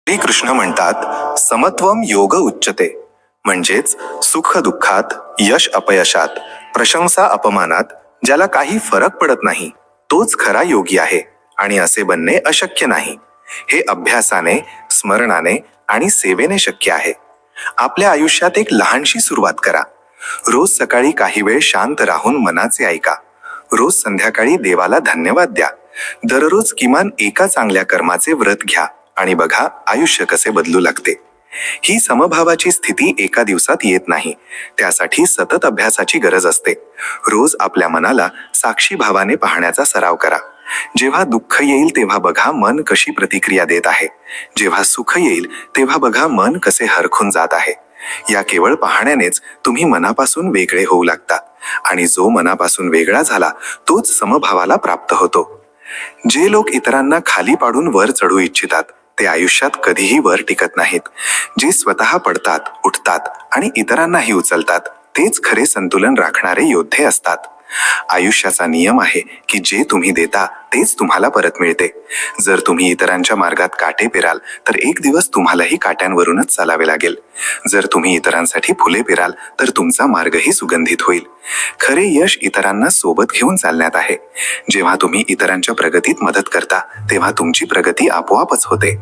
श्रीकृष्ण म्हणतात, समत्वम योग उच्चते, म्हणजेच सुख दुःखात, यश अपयशात, प्रशंसा अपमानात ज्याला काही फरक पडत नाही तोच खरा योगी आहे आणि असे बनणे अशक्य नाही. हे अभ्यासाने, स्मरणाने आणि सेवेने शक्य आहे. आपल्या आयुष्यात एक लहानशी सुरुवात करा. रोज सकाळी काही वेळ शांत राहून मनाचे ऐका. रोज संध्याकाळी देवाला धन्यवाद द्या. दररोज किमान एका चांगल्या कर्माचे व्रत घ्या आणि बघा आयुष्य कसे बदलू लागते. ही समभावाची स्थिती एका दिवसात येत नाही. त्यासाठी सतत अभ्यासाची गरज असते. रोज आपल्या मनाला साक्षी भावाने पाहण्याचा सराव करा. जेव्हा दुःख येईल तेव्हा बघा मन कशी प्रतिक्रिया देत आहे. जेव्हा सुख येईल तेव्हा बघा मन कसे हरखून जात आहे. या केवळ पाहण्यानेच तुम्ही मनापासून वेगळे होऊ लागता आणि जो मनापासून वेगळा झाला तोच समभावाला प्राप्त होतो. जे लोक इतरांना खाली पाडून वर चढू इच्छितात ते आयुष्यात कधीही वर टिकत नाहीत. जे स्वतः पडतात, उठतात आणि इतरांनाही उचलतात तेच खरे संतुलन राखणारे योद्धे असतात. आयुष्याचा नियम आहे की जे तुम्ही देता तेच तुम्हाला परत मिळते. जर तुम्ही इतरांच्या मार्गात काटे पेराल तर एक दिवस तुम्हालाही काट्यांवरूनच चालावे लागेल. जर तुम्ही इतरांसाठी फुले पेराल तर तुमचा मार्गही सुगंधित होईल. खरे यश इतरांना सोबत घेऊन चालण्यात आहे. जेव्हा तुम्ही इतरांच्या प्रगतीत मदत करता तेव्हा तुमची प्रगती आपोआपच होते.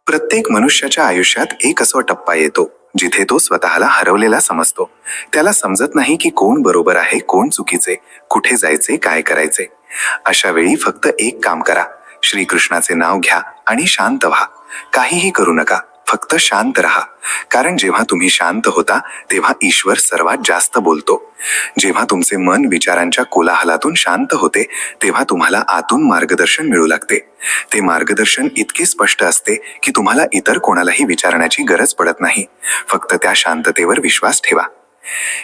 प्रत्येक मनुष्याच्या आयुष्यात एक असा टप्पा येतो जिथे तो स्वतःला हरवलेला समजतो. त्याला समजत नाही की कोण बरोबर आहे, कोण चुकीचे, कुठे जायचे, काय करायचे. अशा वेळी फक्त एक काम करा. श्रीकृष्णाचे नाव घ्या आणि शांत व्हा. काहीही करू नका, फक्त शांत राहा. कारण जेव्हा तुम्ही शांत होता तेव्हा ईश्वर सर्वात जास्त बोलतो. जेव्हा तुमचे मन विचारांच्या कोलाहलातून शांत होते तेव्हा तुम्हाला आतून मार्गदर्शन मिळू लागते. ते मार्गदर्शन इतके स्पष्ट असते की तुम्हाला इतर कोणालाही विचारण्याची गरज पडत नाही. फक्त त्या शांततेवर विश्वास ठेवा.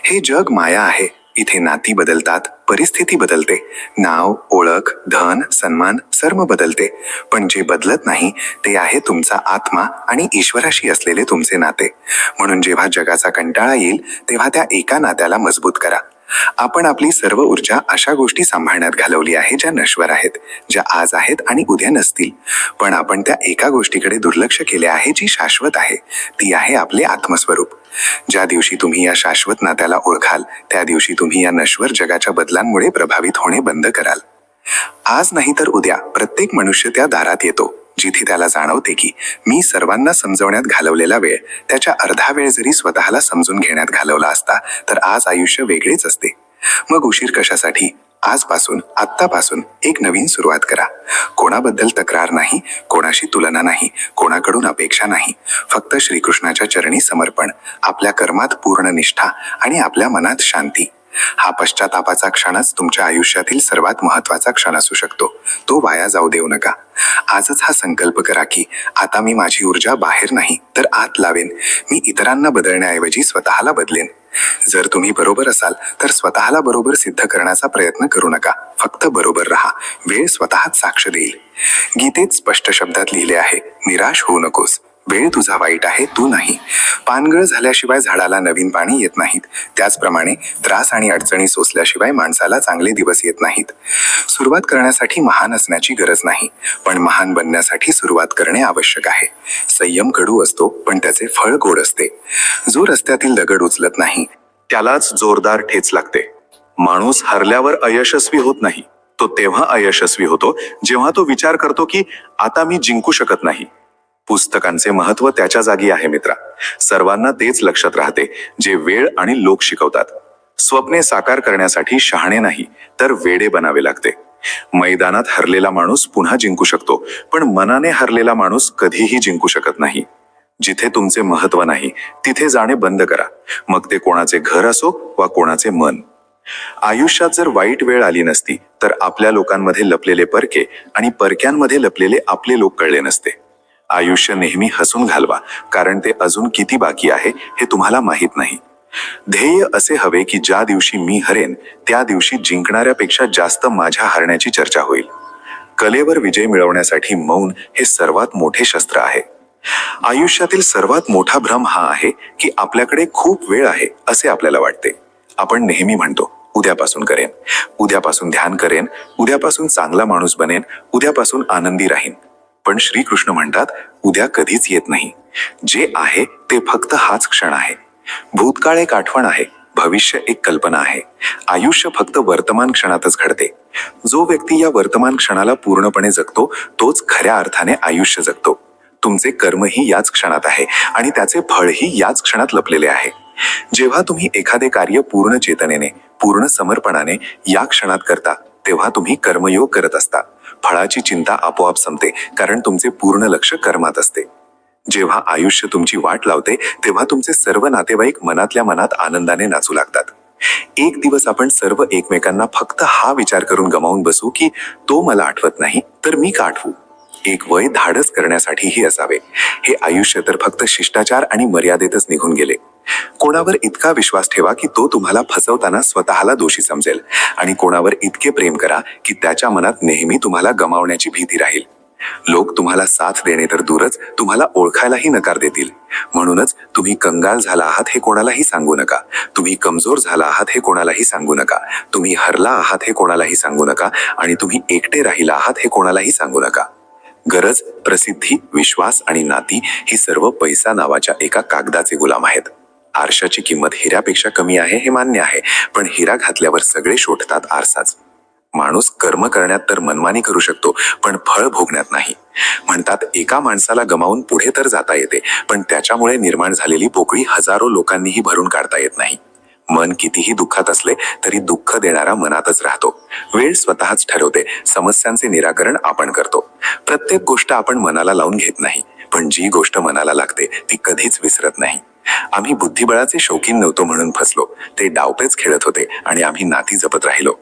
हे जग माया आहे. इथे नाती बदलतात, परिस्थिती बदलते, नाव, ओळख, धन, सन्मान सर्व बदलते. पण जे बदलत नाही ते आहे तुमचा आत्मा आणि ईश्वराशी असलेले तुमचे नाते. म्हणून जेव्हा जगाचा कंटाळा येईल तेव्हा त्या एका नात्याला मजबूत करा. आपण आपली सर्व ऊर्जा अशा गोष्टी सांभाळण्यात घालवली आहे ज्या नश्वर आहेत, ज्या आज आहेत आणि उद्या नसतील. पण आपण त्या एका गोष्टीकडे दुर्लक्ष केले आहे जी शाश्वत आहे. ती आहे आपले आत्मस्वरूप. ज्या दिवशी तुम्ही या शाश्वत नात्याला ओळखाल त्या दिवशी तुम्ही या नश्वर जगाच्या बदलांमुळे प्रभावित होणे बंद कराल. आज नाही तर उद्या प्रत्येक मनुष्य त्या दारात येतो जिथे त्याला जाणवते की मी सर्वांना समजवण्यात घालवलेला वेळ त्याच्या अर्धा वेळ जरी स्वतःला समजून घेण्यात घालवला असता तर आज आयुष्य वेगळेच असते. मग उशीर कशासाठी? आजपासून, आत्तापासून एक नवीन सुरुवात करा. कोणाबद्दल तक्रार नाही, कोणाशी तुलना नाही, कोणाकडून अपेक्षा नाही. फक्त श्रीकृष्णाच्या चरणी समर्पण, आपल्या कर्मात पूर्ण निष्ठा आणि आपल्या मनात शांती. हा पश्चातापाचा क्षणच तुमच्या आयुष्यातील सर्वात महत्त्वाचा क्षण असू शकतो. तो वाया जाऊ देऊ नका. आजच हा संकल्प करा की आता मी माझी ऊर्जा बाहेर नाही तर आत लावेन. मी इतरांना बदलण्याऐवजी स्वतःला बदलेन. जर तुम्ही बरोबर असाल तर स्वतःला बरोबर सिद्ध करण्याचा प्रयत्न करू नका. फक्त बरोबर राहा. वेळ स्वतःच साक्ष देईल. गीतेत स्पष्ट शब्दात लिहिले आहे, निराश होऊ नकोस. वेळ तुझा वाईट आहे, तू नाही. पानगळ झाल्याशिवाय झाडाला नवीन पाणी येत नाहीत. त्याचप्रमाणे त्रास आणि अडचणी सोसल्याशिवाय माणसाला चांगले दिवस येत नाहीत. सुरुवात करण्यासाठी महान असण्याची गरज नाही, पण महान बनण्यासाठी सुरुवात करणे आवश्यक आहे. संयम कडू असतो पण त्याचे फळ गोड असते. जो रस्त्यातील दगड उचलत नाही त्यालाच जोरदार ठेच लागते. माणूस हरल्यावर अयशस्वी होत नाही. तो तेव्हा अयशस्वी होतो जेव्हा तो विचार करतो की आता मी जिंकू शकत नाही. पुस्तकांचे महत्त्व त्याच्या जागी आहे मित्रा. सर्वांना तेच लक्षात राहते जे वेळ आणि लोक शिकवतात. स्वप्ने साकार करण्यासाठी शहाणे नाही तर वेडे बनावे लागते. मैदानात हरलेला माणूस पुन्हा जिंकू शकतो, पण मनाने हरलेला माणूस कधीही जिंकू शकत नाही. जिथे तुमचे महत्त्व नाही तिथे जाणे बंद करा. मग ते कोणाचे घर असो वा कोणाचे मन. आयुष्यात जर वाईट वेळ आली नसती तर आपल्या लोकांमध्ये लपलेले परके आणि परक्यांमध्ये लपलेले आपले लोक कळले नसते. आयुष्य नेहमी हसून घालवा, कारण ते अजून किती बाकी आहे हे तुम्हाला माहीत नाही. ध्येय असे हवे की ज्या दिवशी मी हरेन त्या दिवशी जिंकणाऱ्यापेक्षा जास्त माझ्या हरण्याची चर्चा होईल. कलेवर विजय मिळवण्यासाठी मौन हे सर्वात मोठे शस्त्र आहे. आयुष्यातील सर्वात मोठा भ्रम हा आहे की आपल्याकडे खूप वेळ आहे असे आपल्याला वाटते. आपण नेहमी म्हणतो उद्यापासून करेन, उद्यापासून ध्यान करेन, उद्यापासून चांगला माणूस बनेन, उद्यापासून आनंदी राहीन. पण श्रीकृष्ण म्हणतात उद्या कधीच येत नाही. जे आहे ते फक्त हाच क्षण आहे. भूतकाळ एक आठवण आहे, भविष्य एक कल्पना आहे. आयुष्य फक्त वर्तमान क्षणातच घडते. जो व्यक्ती या वर्तमान क्षणाला पूर्णपणे जगतो तोच खऱ्या अर्थाने आयुष्य जगतो. तुमचे कर्मही याच क्षणात आहे आणि त्याचे फळही याच क्षणात लपलेले आहे. जेव्हा तुम्ही एखादे कार्य पूर्ण चेतनेने, पूर्ण समर्पणाने या क्षणात करता तेव्हा तुम्ही कर्मयोग करत असता. फळाची चिंता आपोआप संपते, कारण तुमचे पूर्ण लक्ष कर्मात असते. जेव्हा आयुष्य तुमची वाट लावते तेव्हा तुमचे सर्व नातेवाईक मनातल्या मनात आनंदाने नाचू लागतात. एक दिवस आपण सर्व एकमेकांना फक्त हा विचार करून गमावून बसू की तो मला आठवत नाही तर मी का आठवू. एक वय धाडस करण्यासाठीही असावे. हे आयुष्य तर फक्त शिष्टाचार आणि मर्यादेतच निघून गेले. कोणावर इतका विश्वास ठेवा की तो तुम्हाला फसवताना स्वतःला दोषी समजेल, आणि कोणावर इतके प्रेम करा की त्याच्या मनात नेहमी तुम्हाला गमावण्याची भीती राहील. लोक तुम्हाला साथ देणे तर दूरच, तुम्हाला ओळखायलाही नकार देतील. म्हणूनच तुम्ही कंगाल झाला आहात हे कोणालाही सांगू नका. तुम्ही कमजोर झाला आहात हे कोणालाही सांगू नका. तुम्ही हरला आहात हे कोणालाही सांगू नका. आणि तुम्ही एकटे राहिला आहात हे कोणालाही सांगू नका. गरज, प्रसिद्धी, विश्वास आणि नाती ही सर्व पैसा नावाच्या एका कागदाचे गुलाम आहेत. आरशाची किंमत हिऱ्यापेक्षा कमी आहे हे मान्य आहे, पण हिरा घातल्यावर सगळे शोधतात आरसाच. माणूस कर्म करण्यात तर मनमानी करू शकतो, पण फळ भोगण्यात नाही. म्हणतात एका माणसाला गमावून पुढे तर जाता येते, पण त्याच्यामुळे निर्माण झालेली पोकळी हजारो लोकांनीही भरून काढता येत नाही. मन कितीही दुःखात असले तरी दुःख देणारा मनातच राहतो. वेळ स्वतःच ठरवते. समस्यांचे निराकरण आपण करतो. प्रत्येक गोष्ट आपण मनाला लावून घेत नाही, पण जी गोष्ट मनाला लागते ती कधीच विसरत नाही. आम्ही बुद्धिबळाचे शौकीन नव्हतो म्हणून फसलो. ते डावपेच खेळत होते आणि आम्ही नाती जपत राहिलो.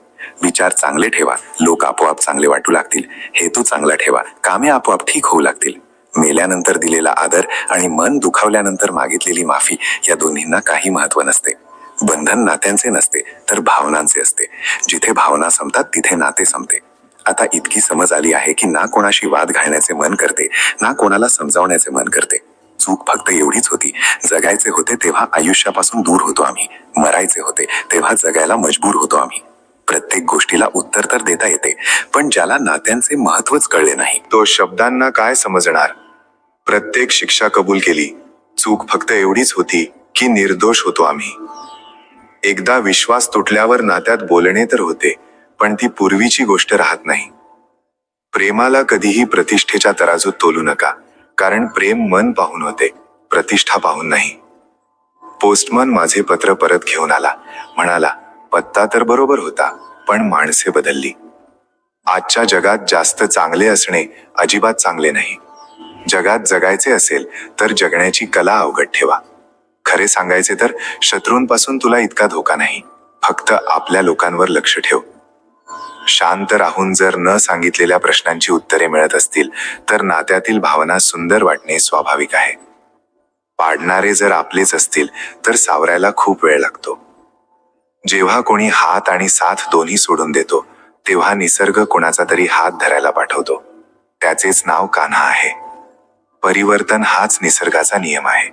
विचार चांगले ठेवा, लोक आपोआप चांगले वाटू लागतील. हेतू चांगला ठेवा, कामे आपोआप ठीक होऊ लागतील. मेल्यानंतर दिलेला आदर आणि मन दुखावल्यानंतर मागितलेली माफी या दोन्हींना काही महत्त्व नसते. बंधन नात्यांचे नसते तर भावनांचे असते. जिथे भावना संपतात तिथे नाते संपते. आता इतकी समज आली आहे की ना कोणाशी वाद घालण्याचे मन करते, ना कोणाला समजावण्याचे मन करते. चूक फक्त एवढीच होती, जगायचे होते तेव्हा आयुष्यापासून दूर होतो आम्ही. मरायचे होते तेव्हा जगायला मजबूर होतो आम्ही. प्रत्येक गोष्टीला उत्तर तर देता येते, पण ज्याला नात्यांचे महत्वच कळले नाही तो शब्दांना काय समजणार. प्रत्येक शिक्षा कबूल केली. चूक फक्त एवढीच होती की निर्दोष होतो आम्ही. एकदा विश्वास तुटल्यावर नात्यात बोलणे तर होते, पण ती पूर्वीची गोष्ट राहत नाही. प्रेमाला कधीही प्रतिष्ठेच्या तराजूत तोलू नका, कारण प्रेम मन पाहून होते, प्रतिष्ठा पाहून नाही. पोस्टमन माझे पत्र परत घेऊन आला. म्हणाला, पत्ता तर बरोबर होता, पण माणसे बदलली. आजच्या जगात जास्त चांगले असणे अजिबात चांगले नाही. जगात जगायचे असेल तर जगण्याची कला अवगत ठेवा. खरे सांगायचे तर शत्रूंपासून तुला इतका धोका नाही, फक्त आपल्या लोकांवर लक्ष ठेव. शांत राहून जर न सांगितलेल्या प्रश्नांची उत्तरे मिळत असतील तर नात्यातील भावना सुंदर वाटणे स्वाभाविक आहे. पाडणारे जर आपलेच असतील तर सावरायला खूप वेळ लागतो. जेव्हा कोणी हात आणि साथ दोन्ही सोडून देतो तेव्हा निसर्ग कोणाचा तरी हात धरायला पाठवतो. त्याचेच नाव कान्हा आहे. परिवर्तन हाच निसर्गाचा नियम आहे.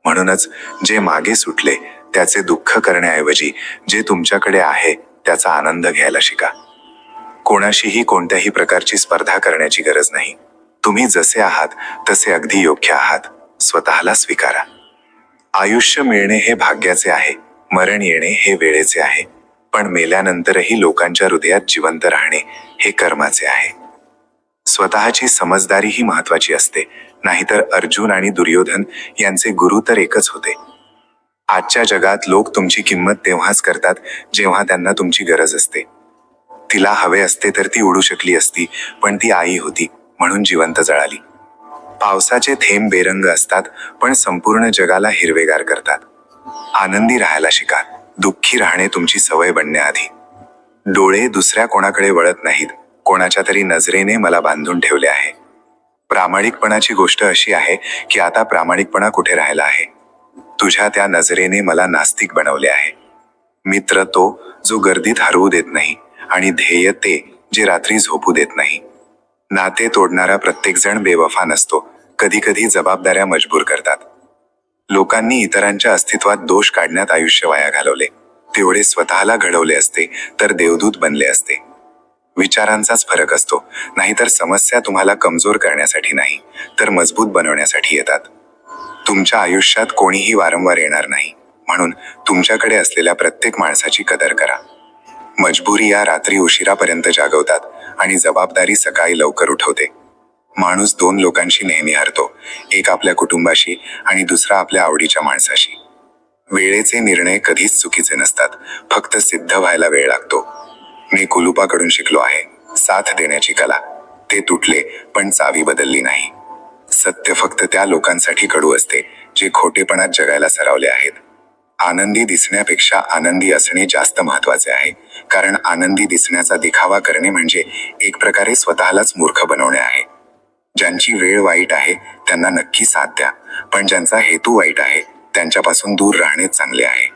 म्हणूनच जे मागे सुटले त्याचे दुःख करण्याऐवजी जे तुमच्याकडे आहे त्याचा आनंद घ्यायला शिका. कोणाशीही कोणत्याही प्रकारची स्पर्धा करण्याची गरज नाही. तुम्ही जसे आहात तसे अगदी योग्य आहात. स्वतःला स्वीकारा. आयुष्य मिळणे हे भाग्याचे आहे, मरण येणे हे वेळेचे आहे, पण मेल्यानंतरही लोकांच्या हृदयात जिवंत राहणे हे कर्माचे आहे. स्वतःची समजदारी ही महत्वाची असते, नाहीतर अर्जुन आणि दुर्योधन यांचे गुरु तर एकच होते. आजच्या जगात लोक तुमची किंमत तेव्हाच करतात जेव्हा त्यांना तुमची गरज असते. तिला हवे असते तर ती उडू शकली असती, पण ती आई होती म्हणून जिवंत जळाली. पावसाचे थेंब बेरंग असतात, पण संपूर्ण जगाला हिरवेगार करतात. आनंदी राहायला शिका. दुःखी राहणे तुमची सवय बनण्याआधी. डोळे दुसऱ्या कोणाकडे वळत नाहीत, कोणाच्या तरी नजरेने मला बांधून ठेवले आहे. प्रामाणिकपणाची गोष्ट अशी आहे की आता प्रामाणिकपणा कुठे राहिला आहे. तुझ्या त्या नजरेने मला नास्तिक बनवले आहे. मित्र तो जो गर्दीत हरवू देत नाही, आणि ध्येय ते जे रात्री झोपू देत नाही. नाते तोडणारा प्रत्येक जण बेवफा नसतो, कधी कधी जबाबदाऱ्या मजबूर करतात. लोकांनी इतरांच्या अस्तित्वात दोष काढण्यात आयुष्य वाया घालवले. तेवढे स्वतःला घडवले असते तर देवदूत बनले असते. विचारांचाच फरक असतो, नाहीतर समस्या तुम्हाला कमजोर करण्यासाठी नाही तर मजबूत बनवण्यासाठी येतात. तुमच्या आयुष्यात कोणीही वारंवार येणार नाही, म्हणून तुमच्याकडे असलेल्या प्रत्येक माणसाची कदर करा. मजबुरी या रात्री उशिरापर्यंत जागवतात आणि जबाबदारी सकाळी लवकर उठवते. माणूस दोन लोकांशी नेहमी हरतो, एक आपल्या कुटुंबाशी आणि दुसरा आपल्या आवडीच्या माणसाशी. वेळेचे निर्णय कधीच चुकीचे नसतात, फक्त सिद्ध व्हायला वेळ लागतो. मी कुलूपाकडून शिकलो आहे, साथ देण्याची कला. ते तुटले पण चावी बदलली नाही. सत्य फक्त त्या लोकांसाठी कडू असते जे खोटेपणात जगायला सरावले आहेत. आनंदी दिसण्यापेक्षा आनंदी असणे जास्त महत्वाचे आहे, कारण आनंदी दिसण्याचा दिखावा करणे म्हणजे एक प्रकारे स्वतःलाच मूर्ख बनवणे आहे. ज्यांची वेळ वाईट आहे त्यांना नक्की साथ द्या, पण ज्यांचा हेतू वाईट आहे त्यांच्यापासून दूर राहणे चांगले आहे.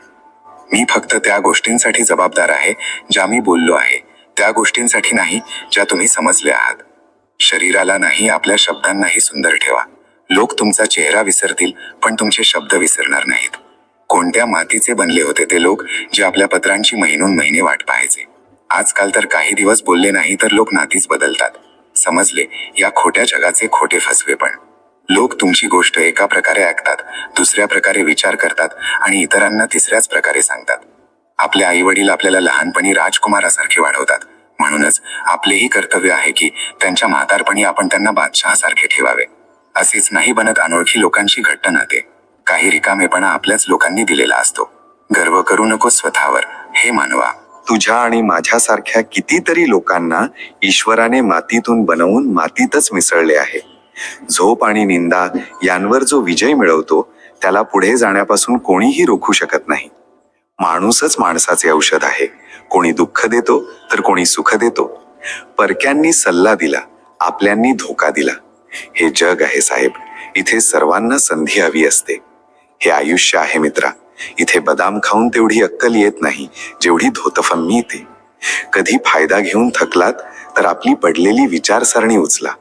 मी फक्त त्या गोष्टींसाठी जबाबदार आहे ज्या मी बोललो आहे, त्या गोष्टींसाठी नाही ज्या तुम्ही समजले आहात. शरीराला नाही, आपल्या शब्दांनाही सुंदर ठेवा. लोक तुमचा चेहरा विसरतील पण तुमचे शब्द विसरणार नाहीत. कोणत्या मातीचे बनले होते ते लोक जे आपल्या पत्रांची महिनोन महिने वाट पाहायचे? आजकाल तर काही दिवस बोलले नाही तर लोक नातीच बदलतात. समजले? या खोट्या जगाचे खोटे फसवेपण. लोक तुमची गोष्ट एका प्रकारे ऐकतात, दुसऱ्या प्रकारे विचार करतात आणि इतरांना तिसऱ्याच प्रकारे सांगतात. आपले आईवडील आपल्याला लहानपणी राजकुमारासारखे वाढवतात, म्हणूनच आपलेही कर्तव्य आहे की त्यांच्या म्हातारपणी आपण त्यांना बादशहासारखे ठेवावे. असेच नाही बनत अनोळखी लोकांशी घट्ट नाते. काही रिकामेपणा आपल्याच लोकांनी दिलेला असतो. गर्व करू नको स्वतःवर, हे मानवा. तुझ्या आणि माझ्यासारख्या कितीतरी लोकांना ईश्वराने मातीतून बनवून मातीतच मिसळले आहे. झोप आणि निंदा यांवर जो विजय मिळवतो त्याला पुढे जाण्यापासून कोणीही रोखू शकत नाही. माणूसच माणसाचे औषध आहे. कोणी दुःख देतो तर कोणी सुख देतो. परक्यांनी सल्ला दिला, आपल्यांनी धोका दिला. हे जग आहे साहेब, इथे सर्वांना संधी हवी असते. हे आयुष्य आहे मित्रा, इथे बदाम खाऊन तेवढी अक्कल येत नाही जेवढी धोतफम्मी येते. कधी फायदा घेऊन थकलात तर आपली पडलेली विचारसरणी उचला.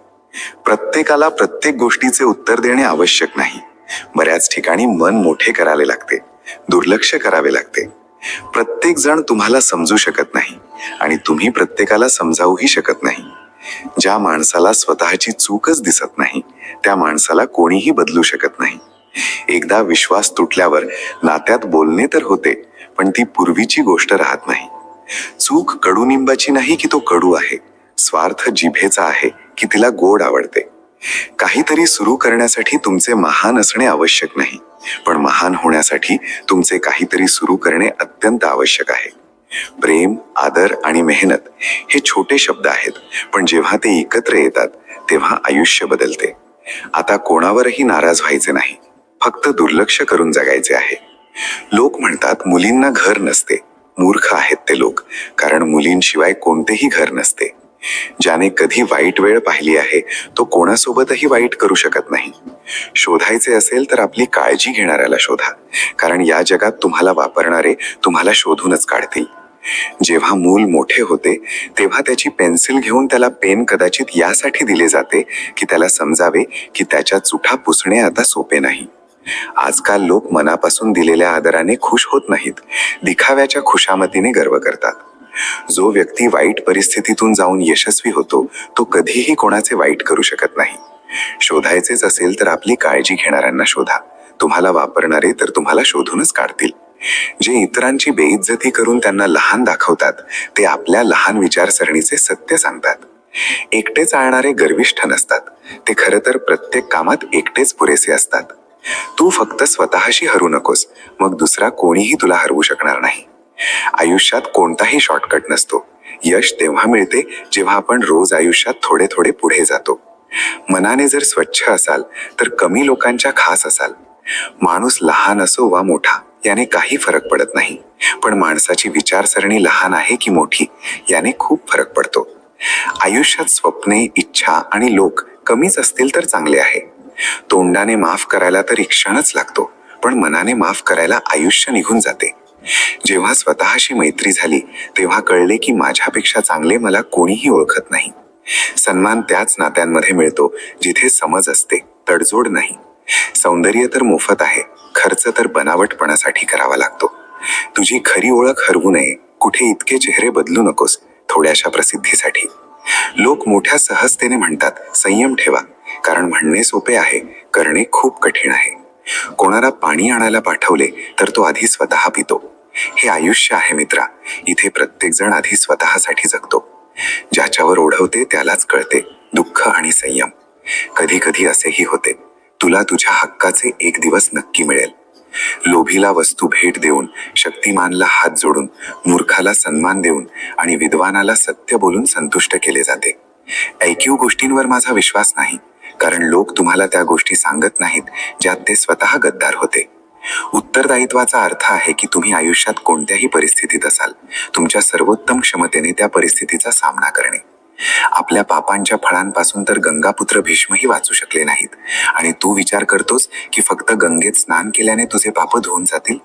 प्रत्येकाला प्रत्येक गोष्टीचे उत्तर देणे आवश्यक नाही. बऱ्याच ठिकाणी मन मोठे करावे लागते, दुर्लक्ष करावे लागते. प्रत्येक जण तुम्हाला समजू शकत नाही आणि तुम्ही प्रत्येकाला समजावूही शकत नाही. ज्या माणसाला स्वतःची चूकच दिसत नाही त्या माणसाला कोणीही बदलू शकत नाही. एकदा विश्वास तुटल्यावर नात्यात बोलणे तर होते, पण ती पूर्वीची गोष्ट राहत नाही. चूक कडुनिंबाची नाही की तो कडू आहे. स्वार्थ जिभेचा आहे की तिला गोड आवडते. काहीतरी सुरू करण्यासाठी तुमचे महान असणे आवश्यक नाही, पण महान होण्यासाठी तुमचे काहीतरी सुरू करणे अत्यंत आवश्यक आहे. प्रेम, आदर आणि मेहनत हे छोटे शब्द आहेत, पण जेव्हा ते एकत्र येतात तेव्हा आयुष्य बदलते. आता कोणावरही नाराज व्हायचे नाही, फक्त दुर्लक्ष करून जगायचे आहे. लोक म्हणतात मुलींना घर नसते. मूर्ख आहेत ते लोक, कारण मुलींशिवाय कोणतेही घर नसते. ज्याने कधी वाईट वेळ पाहिली आहे तो कोणासोबतही वाईट करू शकत नाही. शोधायचे असेल तर आपली काळजी घेणाऱ्याला शोधा, कारण या जगात तुम्हाला वापरणारे तुम्हाला शोधूनच काढतील. जेव्हा मूल मोठे होते तेव्हा त्याची पेन्सिल घेऊन त्याला पेन कदाचित यासाठी दिले जाते की त्याला समजावे की त्याच्या चुठा पुसणे आता सोपे नाही. आजकाल लोक मनापासून दिलेल्या आदराने खुश होत नाहीत, दिखाव्याच्या खुशामतीने गर्व करतात. जो व्यक्ती वाईट परिस्थितीतून जाऊन यशस्वी होतो तो कधीही कोणाचे वाईट करू शकत नाही. शोधायचेच असेल तर आपली काळजी घेणाऱ्यांना शोधा. तुम्हाला वापरणारे तर तुम्हाला शोधूनच काढतील. जे इतरांची बेइज्जती करून त्यांना लहान दाखवतात ते आपल्या लहान विचारसरणीचे सत्य सांगतात. एकटे चालणारे गर्विष्ठ नसतात, ते खरं तर प्रत्येक कामात एकटेच पुरेसे असतात. तू फक्त स्वतःशी हरू नकोस, मग दुसरा कोणीही तुला हरवू शकणार नाही. आयुष्यात कोणताही शॉर्टकट नसतो. यश तेव्हा मिळते जेव्हा आपण रोज आयुष्यात थोडे थोडे पुढे जातो. मनाने जर स्वच्छ असाल तर कमी लोकांच्या खास असाल. माणूस लहान असो वा मोठा याने काही फरक पडत नाही, पण माणसाची विचारसरणी लहान आहे की मोठी याने खूप फरक पडतो. आयुष्यात स्वप्ने, इच्छा आणि लोक कमीच असतील तर चांगले आहे. तोंडाने माफ करायला तर एक क्षणच लागतो, पण मनाने माफ करायला आयुष्य निघून जाते. जेव्हा स्वतःशी मैत्री झाली तेव्हा कळले की माझ्यापेक्षा चांगले मला कोणीही ओळखत नाही. सन्मान त्याच नात्यांमध्ये मिळतो जिथे समज असते, तडजोड नाही. सौंदर्य तर मोफत आहे, खर्च तर बनावटपणासाठी करावा लागतो. तुझी खरी ओळख हरवू नये. कुठे इतके चेहरे बदलू नकोस, थोड्याशा प्रसिद्धीसाठी. लोक मोठ्या सहजतेने म्हणतात संयम ठेवा, कारण म्हणणे सोपे आहे, करणे खूप कठीण आहे. कोणाला पाणी आणायला पाठवले तर तो आधी स्वतः पितो. हे आयुष्य आहे मित्रा, इथे प्रत्येक जण आधी स्वतःसाठी जगतो. ज्याच्यावर ओढवते त्यालाच कळते दुःख आणि संयम. कधी कधी असेही होते, तुला तुझ्या हक्काचे एक दिवस नक्की मिळेल. लोभीला वस्तू भेट देऊन, शक्तिमानला हात जोडून, मूर्खाला सन्मान देऊन आणि विद्वानाला सत्य बोलून संतुष्ट केले जाते. ऐकीव गोष्टींवर माझा विश्वास नाही, कारण लोक तुम्हाला त्या गोष्टी सांगत नाहीत ज्यात ते स्वतः गद्दार होते. उत्तरदायित्वाचा अर्थ आहे की तुम्ही आयुष्यात कोणत्याही परिस्थितीत असाल, तुमच्या सर्वोत्तम क्षमतेने त्या परिस्थितीचा सामना करणे. आपल्या पापांच्या फळांपासून तर गंगापुत्र भीष्मही वाचू शकले नाहीत, आणि तू विचार करतोस की फक्त गंगेत स्नान केल्याने तुझे पाप धुवून जातील.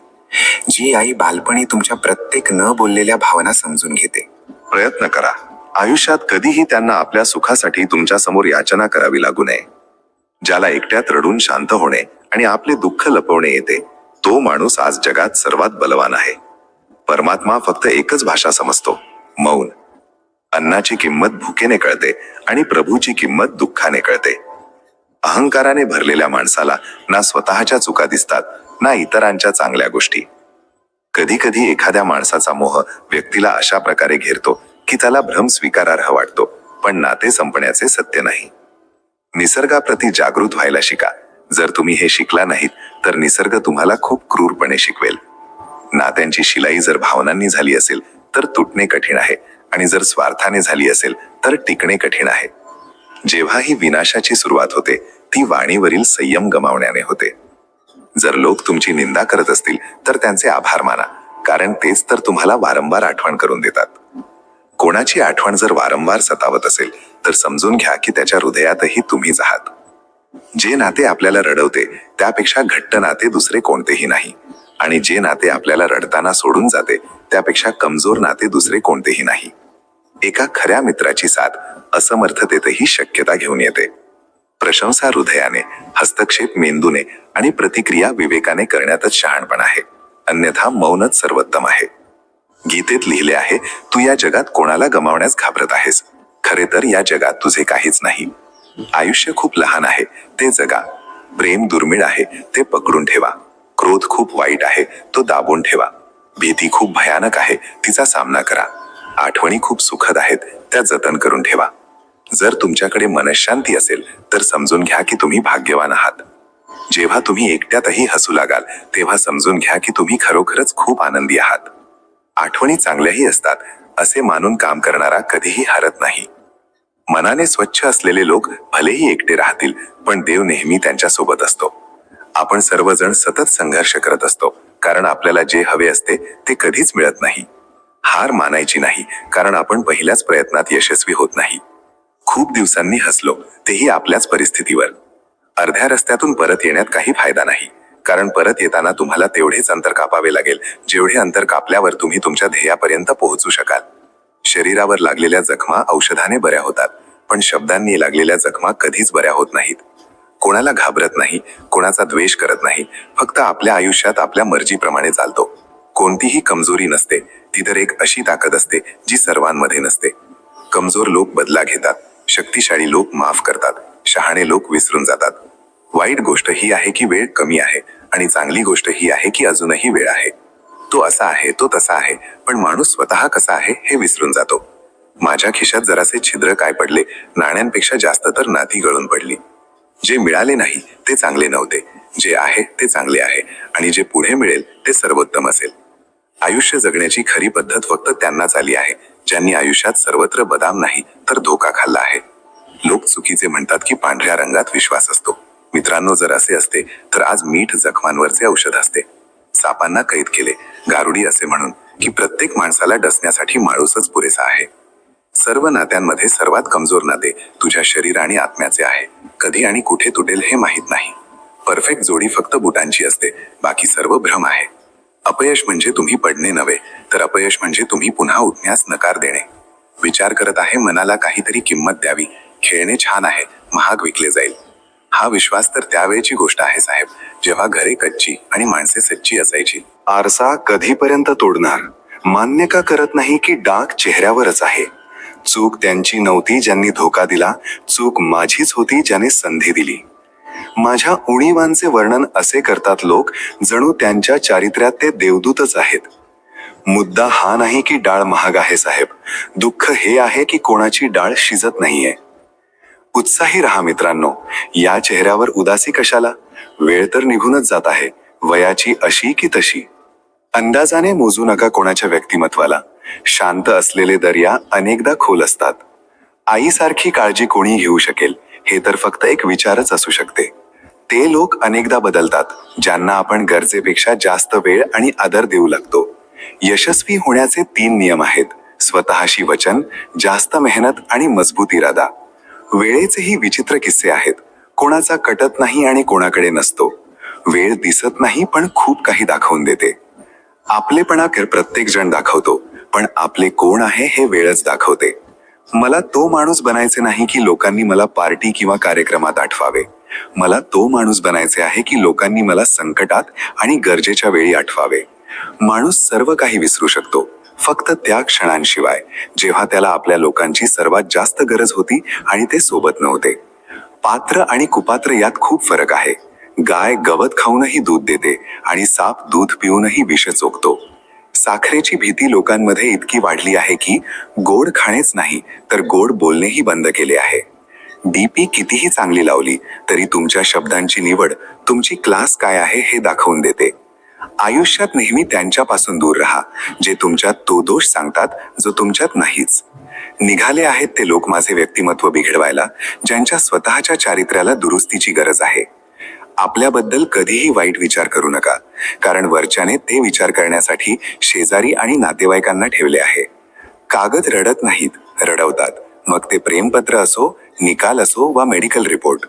जी आई बालपणी तुमच्या प्रत्येक न बोललेल्या भावना समजून घेते. प्रयत्न करा, आयुष्यात कधीही त्यांना आपल्या सुखासाठी तुमच्या समोर याचना करावी लागू नये. ज्याला एकट्यात रडून शांत होणे आणि आपले दुःख लपवणे येते, तो माणूस आज जगात सर्वात बलवान आहे. परमात्मा फक्त एकच भाषा समजतो, मौन. अन्नाची किंमत भुकेने कळते आणि प्रभूची किंमत दुःखाने कळते. अहंकाराने भरलेल्या माणसाला ना स्वतःच्या चुका दिसतात, ना इतरांच्या चांगल्या गोष्टी. कधी कधी एखाद्या माणसाचा मोह व्यक्तीला अशा प्रकारे घेरतो की त्याला भ्रम स्वीकारार्ह वाटतो, पण नाते संपण्याचे सत्य नाही. निसर्गाप्रती जागृत व्हायला शिका. जर तुम्ही हे शिकला नाहीत तर निसर्ग तुम्हाला खूप क्रूरपणे शिकवेल. नात्यांची शिलाई जर भावनांनी झाली असेल तर तुटणे कठीण आहे, आणि जर स्वार्थाने झाली असेल तर टिकणे कठीण आहे. जेव्हा ही विनाशाची सुरुवात होते ती वाणीवरील संयम गमावण्याने होते. जर लोक तुमची निंदा करत असतील तर त्यांचे आभार माना, कारण तेच तर तुम्हाला वारंवार आठवण करून देतात. कोणाची आठवण जर वारंवार सतावत असेल तर समजून घ्या की त्याच्या हृदयातही तुम्हीच आहात. जे नाते आपल्याला रडवते त्यापेक्षा घट्ट नाते दुसरे कोणतेही नाही, आणि जे नाते आपल्याला रडताना सोडून जाते त्यापेक्षा कमजोर नाते दुसरे कोणतेही नाही. एका खऱ्या मित्राची साथ असमर्थतेतही शक्यता घेऊन येते. प्रशंसा हृदयाने, हस्तक्षेप मेंदूने आणि प्रतिक्रिया विवेकाने करण्यातच शहाणपण आहे, अन्यथा मौनच सर्वोत्तम आहे. गीतेत लिहिले आहे, तू या जगात कोणाला गमावण्यास घाबरत आहेस, खरे तर या जगात तुझे काहीच नाही. आयुष्य खूप लहान आहे, ते जगा. प्रेम दुर्मिळ आहे, ते पकडून ठेवा. क्रोध खूप वाईट आहे, तो दाबून ठेवा. भीती खूप भयानक आहे, तिचा सामना करा. आठवणी खूप सुखद आहेत, त्या जतन करून ठेवा. जर तुमच्याकडे मनःशांती असेल तर समजून घ्या की तुम्ही भाग्यवान आहात. जेव्हा तुम्ही एकट्यातही हसू लागाल तेव्हा समजून घ्या की तुम्ही खरोखरच खूप आनंदी आहात. आठवणी चांगल्याही असतात असे मानून काम करणारा कधीही हरत नाही. मनाने स्वच्छ असलेले लोक भलेही एकटे राहतील, पण देव नेहमी त्यांच्या सोबत असतो. आपण सर्वजण सतत संघर्ष करत असतो, कारण आपल्याला जे हवे असते ते कधीच मिळत नाही. हार मानायची नाही, कारण आपण पहिल्याच प्रयत्नात यशस्वी होत नाही. खूप दिवसांनी हसलो, तेही आपल्याच परिस्थितीवर. अर्ध्या रस्त्यातून परत येण्यात काही फायदा नाही, कारण परत येताना तुम्हाला तेवढेच अंतर कापावे लागेल जेवढे अंतर कापल्यावर तुम्ही तुमच्या ध्येयापर्यंत पोहोचू शकाल. शरीरावर लागलेल्या जखमा औषधाने बऱ्या होतात, पण शब्दांनी लागलेल्या जखमा कधीच बऱ्या होत नाहीत. कोणाला घाबरत नाही, कोणाचा द्वेष करत नाही, फक्त आपल्या आयुष्यात आपल्या मर्जीप्रमाणे चालतो. कोणतीही कमजोरी नसते, ती तर एक अशी ताकद असते जी सर्वांमध्ये नसते. कमजोर लोक बदला घेतात, शक्तिशाली लोक माफ करतात, शहाणे लोक विसरून जातात. वाईट गोष्ट ही आहे की वेळ कमी आहे, आणि चांगली गोष्ट ही आहे की अजूनही वेळ आहे. तो असा आहे, तो तसा आहे, पण माणूस स्वतः कसा आहे हे विसरून जातो. माझ्या खिशात जरासे छिद्र काय पडले, नाण्यांपेक्षा जास्त तर नाती गळून पडली. जे मिळाले नाही ते चांगले नव्हते, जे आहे ते चांगले आहे, आणि जे पुढे मिळेल ते सर्वोत्तम असेल. आयुष्य जगण्याची खरी पद्धत फक्त त्यांनाच आली आहे ज्यांनी आयुष्यात सर्वत्र बदाम नाही तर धोका खाल्ला आहे. लोक चुकीचे म्हणतात की पांढऱ्या रंगात विश्वास असतो. मित्रांनो, जर असे असते तर आज मीठ जखमांवरचे औषध असते. सापांना कैद केले, गारुडी असे म्हणून की प्रत्येक माणसाला डसण्यासाठी माळूसच पुरेसा आहे. सर्व नात्यांमध्ये सर्वात कमजोर नाते तुझ्या शरीर आणि आत्म्याचे आहे. कधी आणि कुठे तुटेल हे माहीत नाही. परफेक्ट जोडी फक्त बुटांची असते, बाकी सर्व भ्रम आहे. अपयश म्हणजे तुम्ही पडणे नव्हे, तर अपयश म्हणजे तुम्ही पुन्हा उठण्यास नकार देणे. विचार करत आहे मनाला काहीतरी किंमत द्यावी, खेळणे छान आहे, महाग विकले जाईल. हा विश्वास तर त्यावेळची गोष्ट आहे साहेब, जेव्हा घरे कच्ची आणि माणसे सच्ची असायची. आरसा कधीपर्यंत तोडणार? मान्य का करत नाही की डाग चेहऱ्यावरच आहे? चूक त्यांची नव्हती ज्यांनी धोका दिला, चूक माझीच होती ज्याने संधी दिली. माझ्या उणीवांचे वर्णन असे करतात लोक, जणू त्यांच्या चारित्र्यात ते देवदूतच आहेत. मुद्दा हा नाही की डाळ महाग आहे साहेब, दुःख हे आहे की कोणाची डाळ शिजत नाहीये. उत्साही रहा मित्रांनो, या चेहऱ्यावर उदासी कशाला? वेळ तर निघूनच जात आहे, वयाची अशी की तशी. अंदाजाने मोजू नका कोणाच्या व्यक्तिमत्वाला. शांत असलेले दर्या अनेकदा खोल असतात. आईसारखी काळजी कोणी घेऊ शकेल, हे तर फक्त एक विचारच असू शकते. ते लोक अनेकदा बदलतात ज्यांना आपण गरजेपेक्षा जास्त वेळ आणि आदर देऊ लागतो. यशस्वी होण्याचे 3 नियम आहेत: स्वतःशी वचन, जास्त मेहनत आणि मजबूत इरादा. वेळेचेही विचित्र किस्से आहेत. कोणाचा कटत नाही आणि कोणाकडे नसतो. वेळ दिसत नाही पण खूप काही दाखवून देते. आपलेपणा प्रत्येक जण दाखवतो, पण आपले कोण आहे हे वेळच दाखवते. मला तो माणूस बनायचे नाही की लोकांनी मला पार्टी किंवा कार्यक्रमात आठवावे. मला तो माणूस बनायचे आहे की लोकांनी मला संकटात आणि गरजेच्या वेळी आठवावे. माणूस सर्व काही विसरू शकतो, फक्त त्या क्षणांशिवाय जेव्हा त्याला आपल्या लोकांची सर्वात जास्त गरज होती आणि ते सोबत नव्हते. पात्र आणि कुपात्र यात खूप फरक आहे. गाय गवत खाऊनही दूध देते आणि साप दूध पिऊनही विष चोखतो. साखरेची भीती लोकांमध्ये इतकी वाढली आहे की गोड खाणेच नाही तर गोड बोलणेही बंद केले आहे. डीपी कितीही चांगली लावली तरी तुमच्या शब्दांची निवड तुमची क्लास काय आहे हे दाखवून देते. आयुष्यात नेहमी त्यांच्यापासून दूर राहा जे तुमच्यात तो दोष सांगतात जो तुमच्यात नाहीच. निघाले आहेत ते लोक माझे व्यक्तिमत्व बिघडवायला, ज्यांच्या स्वतःच्या चारित्र्याला दुरुस्तीची गरज आहे. आपल्याबद्दल कधीही वाईट विचार करू नका, कारण वरच्याने ते विचार करण्यासाठी शेजारी आणि नातेवाईकांना ठेवले आहे. कागद रडत नाहीत, रडवतात. मग ते प्रेमपत्र असो, निकाल असो वा मेडिकल रिपोर्ट.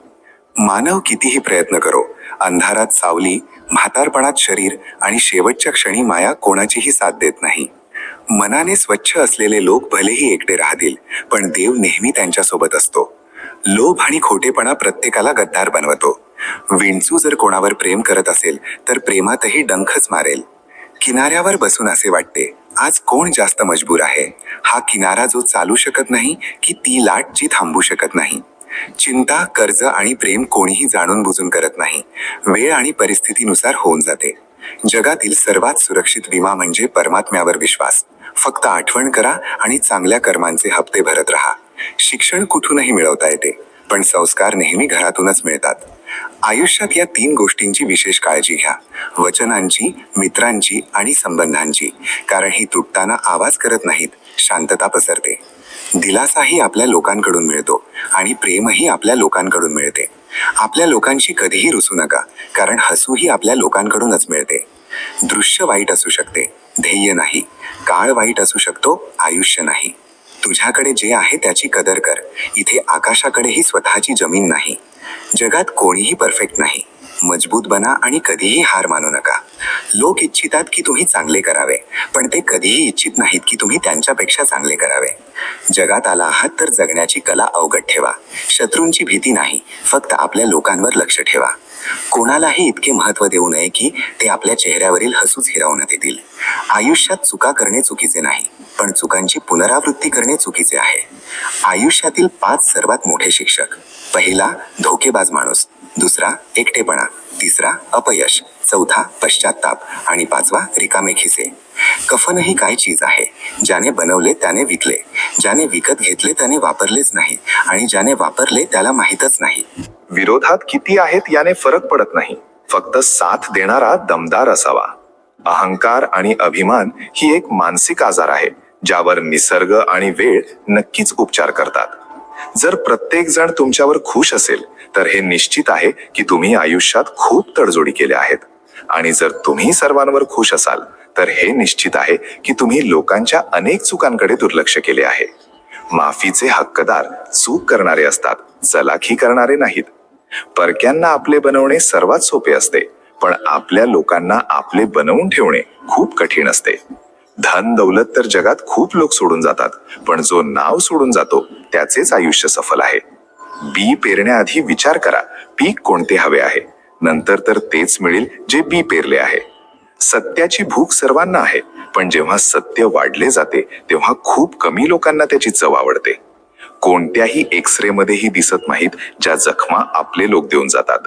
मानव कितीही प्रयत्न करो, अंधारात सावली, म्हातारपणात शरीर आणि शेवटच्या क्षणी माया कोणाचीही साथ देत नाही. मनाने स्वच्छ असलेले लोक भलेही एकटे राहतील, पण देव नेहमी त्यांच्यासोबत असतो. लोभ आणि खोटेपणा प्रत्येकाला गद्दार बनवतो. विंचू जर कोणावर प्रेम करत असेल तर प्रेमातही डंखच मारेल. किनाऱ्यावर बसून असे वाटते, आज कोण जास्त मजबूर आहे? हा किनारा जो चालू शकत नाही की ती लाट जी थांबू शकत नाही? चिंता, कर्ज आणि प्रेम कोणीही जाणून बुजून करत नाही. वेळ आणि परिस्थितीनुसार होऊन जाते. जगातील सर्वात सुरक्षित विमा म्हणजे परमात्म्यावर विश्वास. फक्त आठवण करा आणि चांगल्या कर्मांचे हप्ते भरत राहा. शिक्षण कुठूनही मिळवता येते, पण संस्कार नेहमी घरातूनच मिळतात. आयुष्यात या 3 गोष्टींची विशेष काळजी घ्या: वचनांची, मित्रांची आणि संबंधांची. कारण ही तुटताना आवाज करत नाहीत, शांतता पसरते. दिलासाही आपल्या लोकांकडून मिळतो आणि प्रेमही आपल्या लोकांकडून मिळते. आपल्या लोकांशी कधीही रुसू नका, कारण हसूही आपल्या लोकांकडूनच मिळते. दृश्य वाईट असू शकते, ध्येय नाही. काळ वाईट असू शकतो, आयुष्य नाही. तुझ्याकडे जे आहे त्याची कदर कर. इथे आकाशाकडेही स्वतःची जमीन नाही. जगात कोणीही परफेक्ट नाही. मजबूत बना आणि कधीही हार मानू नका. लोक इच्छितात की तुम्ही चांगले करावे, पण ते कधीही इच्छित नाहीत की तुम्ही त्यांच्यापेक्षा चांगले करावे. जगात आला आहात तर जगण्याची कला अवगत ठेवा. शत्रूंची भीती नाही, फक्त आपल्या लोकांवर लक्ष ठेवा. कोणालाही इतके महत्त्व देऊ नये की ते आपल्या चेहऱ्यावरील हसूच हिरावून देतील. आयुष्यात चुका करणे चुकीचे नाही, पण चुकांची पुनरावृत्ती करणे चुकीचे आहे. आयुष्यातील 5 सर्वात मोठे शिक्षक: पहिला, धोकेबाज माणूस. दुसरा, एकटेपणा. तिसरा, अपयश. चौथा, पश्चात्ताप. आणि 5वा, रिकामे खिसे. कफनही काय चीज आहे? ज्याने बनवले त्याने विकले, ज्याने विकत घेतले त्याने वापरलेच नाही, आणि ज्याने वापरले त्याला माहीतच नाही. विरोधात किती आहेत याने फरक पडत नाही, फक्त साथ देणारा दमदार असावा. अहंकार आणि अभिमान ही एक मानसिक आजार आहे, ज्यावर निसर्ग आणि वेळ नक्कीच उपचार करतात. जर प्रत्येक जण तुमच्यावर खुश असेल तर हे निश्चित आहे की तुम्ही आयुष्यात खूप तडजोडी केल्या आहेत. आणि जर तुम्ही सर्वांवर खुश असाल तर हे निश्चित आहे की तुम्ही लोकांच्या अनेक चुकांकडे दुर्लक्ष केले आहे. माफीचे हक्कदार चूक करणारे असतात, चलाखी करणारे नाहीत. परक्यांना आपले बनवणे सर्वात सोपे असते, पण आपल्या लोकांना आपले बनवून ठेवणे खूप कठीण असते. धन दौलत तर जगात खूप लोक सोडून जातात, पण जो नाव सोडून जातो त्याचेच आयुष्य सफल आहे. बी पेरण्याआधी विचार करा पीक कोणते हवे आहे, नंतर तर तेच मिळेल जे बी पेरले आहे. सत्याची भूक सर्वांना आहे, पण जेव्हा सत्य वाढले जाते तेव्हा खूप कमी लोकांना त्याची चव आवडते. कोणत्याही एक्सरे मध्येही दिसत नाहीत ज्या जखमा आपले लोक देऊन जातात.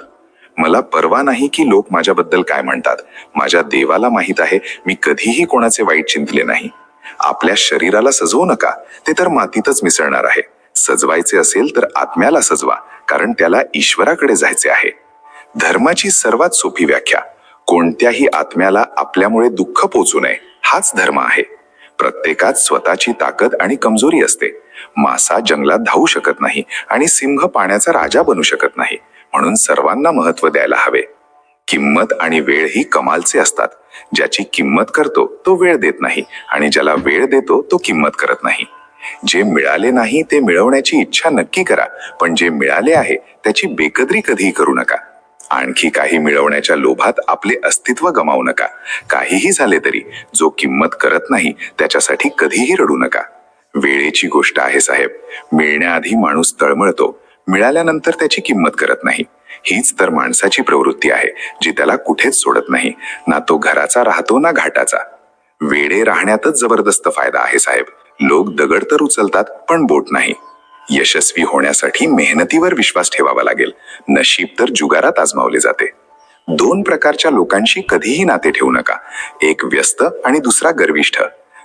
मला परवा नाही की लोक माझ्याबद्दल काय म्हणतात. माझ्या देवाला माहित आहे मी कधीही कोणाचे वाईट चिंतले नाही. आपल्या शरीराला सजवू नका, ते तर मातीतच मिसळणार आहे. सजवायचे असेल तर आत्म्याला सजवा, कारण त्याला ईश्वराकडे जायचे आहे. धर्माची सर्वात सोपी व्याख्या, कोणत्याही आत्म्याला आपल्यामुळे दुःख पोचू नये, हाच धर्म आहे. प्रत्येकात स्वतःची ताकद आणि कमजोरी असते. मासा जंगलात धावू शकत नाही आणि सिंह पाण्याचा राजा बनू शकत नाही, म्हणून सर्वांना महत्त्व द्यायला हवे. किंमत आणि वेळ ही कमालचे असतात. ज्याची किंमत करतो तो वेळ देत नाही, आणि ज्याला वेळ देतो तो किंमत करत नाही. जे मिळाले नाही ते मिळवण्याची इच्छा नक्की करा, पण जे मिळाले आहे त्याची बेकदरी कधीही करू नका. आणखी काही मिळवण्याच्या लोभात आपले अस्तित्व गमावू नका. काहीही झाले तरी जो किंमत करत नाही त्याच्यासाठी कधीही रडू नका. वेळेची गोष्ट आहे साहेब. मिळण्याआधी माणूस तळमळतो, मिळाल्यानंतर त्याची किंमत करत नाही. हीच तर माणसाची प्रवृत्ती आहे, जी त्याला कुठेच सोडत नाही, ना तो घराचा राहतो ना घाटाचा. वेडे राहण्यातच जबरदस्त फायदा आहे साहेब. लोक दगड तर उचलतात पण बोट नाही. यशस्वी होण्यासाठी मेहनतीवर विश्वास ठेवावा लागेल. नशीब तर जुगारात आजमावले जाते. 2 प्रकारच्या लोकांशी कधीही नाते ठेवू नका, एक व्यस्त आणि दुसरा गर्विष्ठ.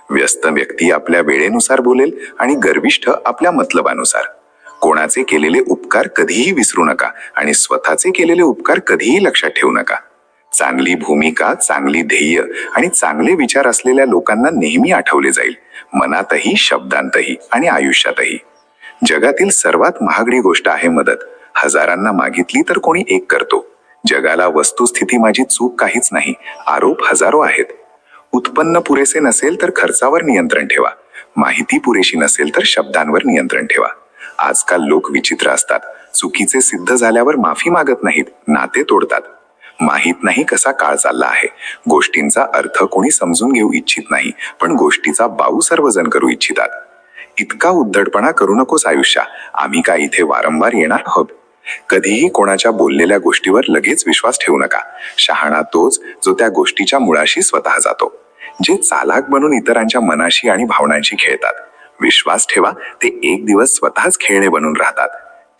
व्यस्त व्यक्ती आपल्या वेळेनुसार बोलेल आणि गर्विष्ठ आपल्या मतलबानुसार. कोणाचे केलेले उपकार कधीही विसरू नका आणि स्वतःचे केलेले उपकार कधीही लक्षात ठेवू नका. चांगली भूमिका, चांगली ध्येय आणि चांगले विचार असलेल्या लोकांना नेहमी आठवले जाईल, मनातही, शब्दांतही आणि आयुष्यातही. जगातील सर्वात महागडी गोष्ट आहे मदत. हजारांना मागितली तर कोणी एक करतो. जगाला वस्तुस्थिती माझी चूक काहीच नाही, आरोप हजारो आहेत. उत्पन्न पुरेसे नसेल तर खर्चावर नियंत्रण ठेवा. माहिती पुरेशी नसेल तर शब्दांवर नियंत्रण ठेवा. आजकाल लोक विचित्र असतात. चुकीचे सिद्ध झाल्यावर माफी मागत नाहीत, नाते तोडतात. माहित नाही कसा काळ चालला आहे. गोष्टींचा अर्थ कोणी समजून घेऊ इच्छित नाही, पण गोष्टीचा बाऊ सर्वजण करू इच्छितात. इतका उद्धटपणा करू नकोस आयुष्या. आम्ही काय इथे वारंवार येणार आहोत? कधीही कोणाच्या बोललेल्या गोष्टीवर लगेच विश्वास ठेवू नका. शहाणा तोच जो त्या गोष्टीच्या मुळाशी स्वतः जातो. जे चालाक बनून इतरांच्या मनाशी आणि भावनांशी खेळतात. विश्वास ठेवा, ते एक दिवस स्वतःच खेळणे बनून राहतात.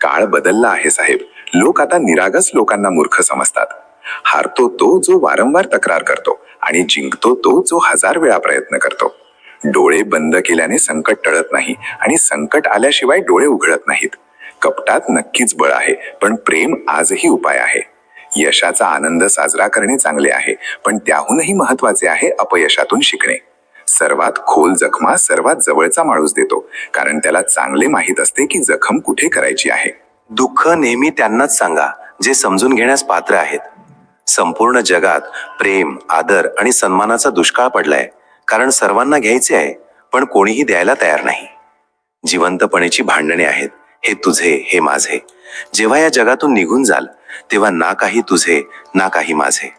काळ बदलला आहे साहेब. लोक आता निरागस लोकांना मूर्ख समजतात. हारतो तो जो वारंवार तक्रार करतो आणि जिंकतो तो जो 1000 वेळा प्रयत्न करतो. डोळे बंद केल्याने संकट टळत नाही आणि संकट आल्याशिवाय डोळे उघडत नाहीत. कपटात नक्कीच बळ आहे, पण प्रेम आजही उपाय आहे. यशाचा आनंद साजरा करणे चांगले आहे, पण त्याहूनही महत्वाचे आहे अपयशातून शिकणे. सर्वात खोल जखमा सर्वात जवळचा माणूस देतो, कारण त्याला चांगले माहीत असते की जखम कुठे करायची आहे. दुःख नेहमी त्यांनाच सांगा जे समजून घेण्यास पात्र आहेत. संपूर्ण जगात प्रेम, आदर आणि सन्मानाचा दुष्काळ पडलाय, कारण सर्वांना घ्यायचे आहे पण कोणीही द्यायला तयार नाही. जिवंतपणेची भांडणे आहेत, हे तुझे, हे माझे. जेव्हा या जगातून निघून जाल तेव्हा ना काही तुझे ना काही माझे.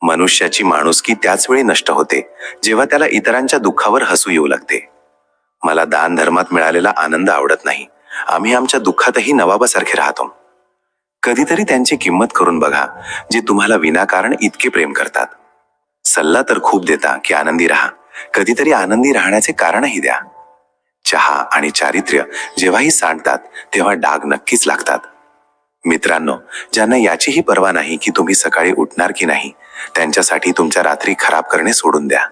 मनुष्याची माणुसकी त्याच वेळी नष्ट होते जेव्हा त्याला इतरांच्या दुःखावर हसू येऊ लागते. मला दान धर्मात मिळालेला आनंद आवडत नाही. आम्ही आमच्या दुःखातही नवाबासारखे राहतो. कधीतरी त्यांची किंमत करून बघा, जे तुम्हाला विनाकारण इतके प्रेम करतात. सल्ला तर खूप देता की आनंदी राहा. कधीतरी आनंदी राहण्याचे कारणही द्या. चहा आणि चारित्र्य जेव्हाही सांडतात तेव्हा डाग नक्कीच लागतात. मित्रांनो, ज्यांना याचीही पर्वा नाही की तुम्ही सकाळी उठणार की नाही, त्यांच्यासाठी तुमच्या रात्री खराब करणे सोडून द्या.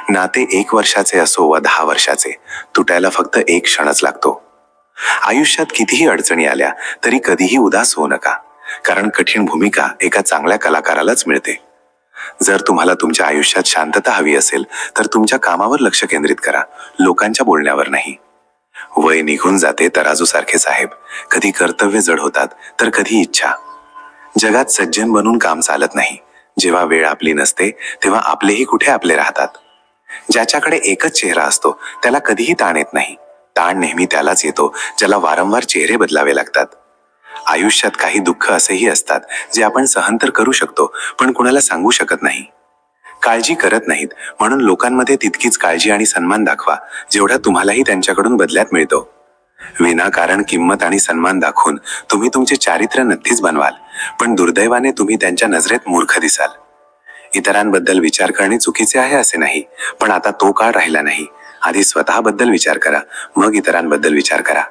नाते 1 वर्षाचे असो वा 10 वर्षाचे, तुटायला फक्त 1 क्षणच लागतो. आयुष्यात कितीही अडचणी आल्या तरी कधीही उदास होऊ नका, कारण कठीण भूमिका एका चांगल्या कलाकारालाच मिळते. जर तुम्हाला तुमच्या आयुष्यात शांतता हवी असेल तर तुमच्या कामावर लक्ष केंद्रित करा, लोकांच्या बोलण्यावर नाही. वय निघून जाते तराजू सारखे साहेब. कधी कर्तव्य जड होतात तर कधी इच्छा. जगात सज्जन बनून काम चालत नाही. जेव्हा वेळ आपली नसते तेव्हा आपलेही कुठे आपले राहतात. ज्याच्याकडे एकच चेहरा असतो त्याला कधीही ताण येत नाही. ताण नेहमी त्यालाच येतो ज्याला वारंवार चेहरे बदलावे लागतात. आयुष्यात काही दुःख असेही असतात जे आपण सहन तर करू शकतो, पण कुणाला सांगू शकत नाही. काळजी करत नाहीत म्हणून लोकांमध्ये तितकीच काळजी आणि सन्मान दाखवा जेवढा तुम्हालाही त्यांच्याकडून बदल्यात मिळतो. विनाकारण किंमत आणि सन्मान दाखवून तुम्ही तुमचे चारित्र्य नक्कीच बनवाल, पण दुर्दैवाने तुम्ही त्यांच्या नजरेत मूर्ख दिसाल. इतरांबद्दल विचार करणे चुकीचे आहे असे नाही, पण आता तो काळ राहिला नाही. आधी स्वतःबद्दल विचार करा, मग इतरांबद्दल विचार करा.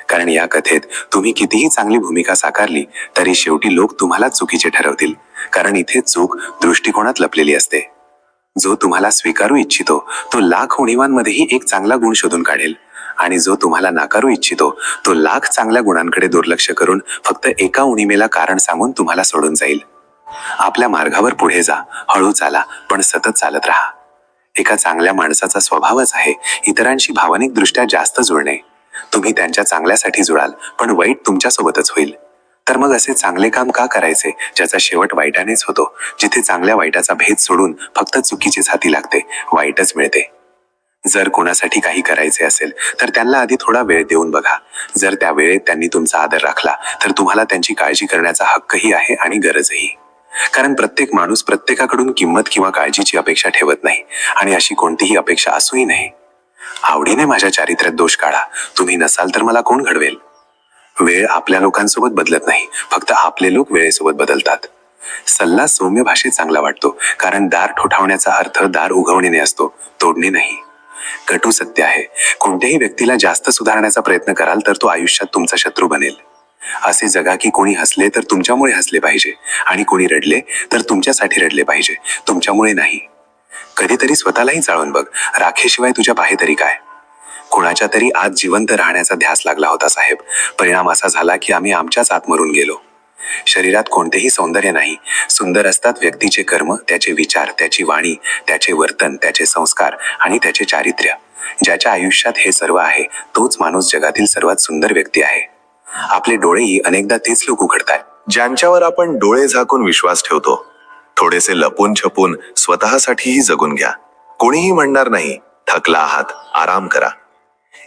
कारण या कथेत तुम्ही कितीही चांगली भूमिका साकारली तरी शेवटी लोक तुम्हाला चुकीचे ठरवतील. कारण इथे चूक दृष्टिकोनात लपलेली असते. जो तुम्हाला स्वीकारू इच्छितो तो लाख उणीवांमध्येही एक चांगला गुण शोधून काढेल, आणि जो तुम्हाला नाकारू इच्छितो तो लाख चांगल्या गुणांकडे दुर्लक्ष करून फक्त एका उणीमेला कारण सांगून तुम्हाला सोडून जाईल. आपल्या मार्गावर पुढे जा, हळू चाला, पण सतत चालत राहा. एका चांगल्या माणसाचा स्वभावच आहे इतरांशी भावनिकदृष्ट्या जास्त जुळणे. तुम्ही त्यांच्या चांगल्यासाठी जुळाल, पण वाईट तुमच्यासोबतच होईल. तर मग असे चांगले काम का करायचे ज्याचा शेवट वाईटानेच होतो, जिथे चांगल्या वाईटाचा भेद सोडून फक्त चुकीचीच हाती लागते, वाईटच मिळते. जर कोणासाठी काही करायचे असेल तर त्यांना आधी थोडा वेळ देऊन बघा. जर त्या वेळेत त्यांनी तुमचा आदर राखला तर तुम्हाला त्यांची काळजी करण्याचा हक्कही आहे आणि गरजही. कारण प्रत्येक माणूस प्रत्येकाकडून किंमत किंवा काळजीची अपेक्षा ठेवत नाही, आणि अशी कोणतीही अपेक्षा असूही नाही. आवडीने माझ्या चारित्र्यात दोष काढा, तुम्ही नसाल तर मला कोण घडवेल. वेळ आपल्या लोकांसोबत बदलत नाही, फक्त आपले लोक वेळेसोबत बदलतात. सल्ला सौम्य भाषेत चांगला वाटतो, कारण दार ठोठावण्याचा अर्थ दार उगवणे असतो, तोडणे नाही. कटू सत्य आहे, कोणत्याही व्यक्तीला जास्त सुधारण्याचा प्रयत्न कराल तर तो आयुष्यात तुमचा शत्रू बनेल. असे जगा की कोणी हसले तर तुमच्यामुळे हसले पाहिजे, आणि कोणी रडले तर तुमच्यासाठी रडले पाहिजे, तुमच्यामुळे नाही. कधीतरी स्वतःलाही जाळून बघ, राखेशिवाय तुझ्या पाहे तरी काय. कुणाच्या तरी आत जिवंत राहण्याचा ध्यास लागला होता साहेब. परिणाम असा झाला की आम्ही आमच्याच आत मरून गेलो. शरीरात कोणतेही सौंदर्य नाही, सुंदर असतात व्यक्तीचे कर्म, त्याचे विचार, त्याची वाणी, त्याचे वर्तन, त्याचे संस्कार आणि त्याचे चारित्र्य. ज्याच्या आयुष्यात हे सर्व आहे तोच माणूस जगातील सर्वात सुंदर व्यक्ती आहे. आपले डोळेही अनेकदा तेच लोक उघडतात ज्यांच्यावर आपण डोळे झाकून विश्वास ठेवतो. थोडेसे लपून छपून स्वतःसाठीही जगून घ्या. कोणीही म्हणणार नाही थकला आहात, आराम करा.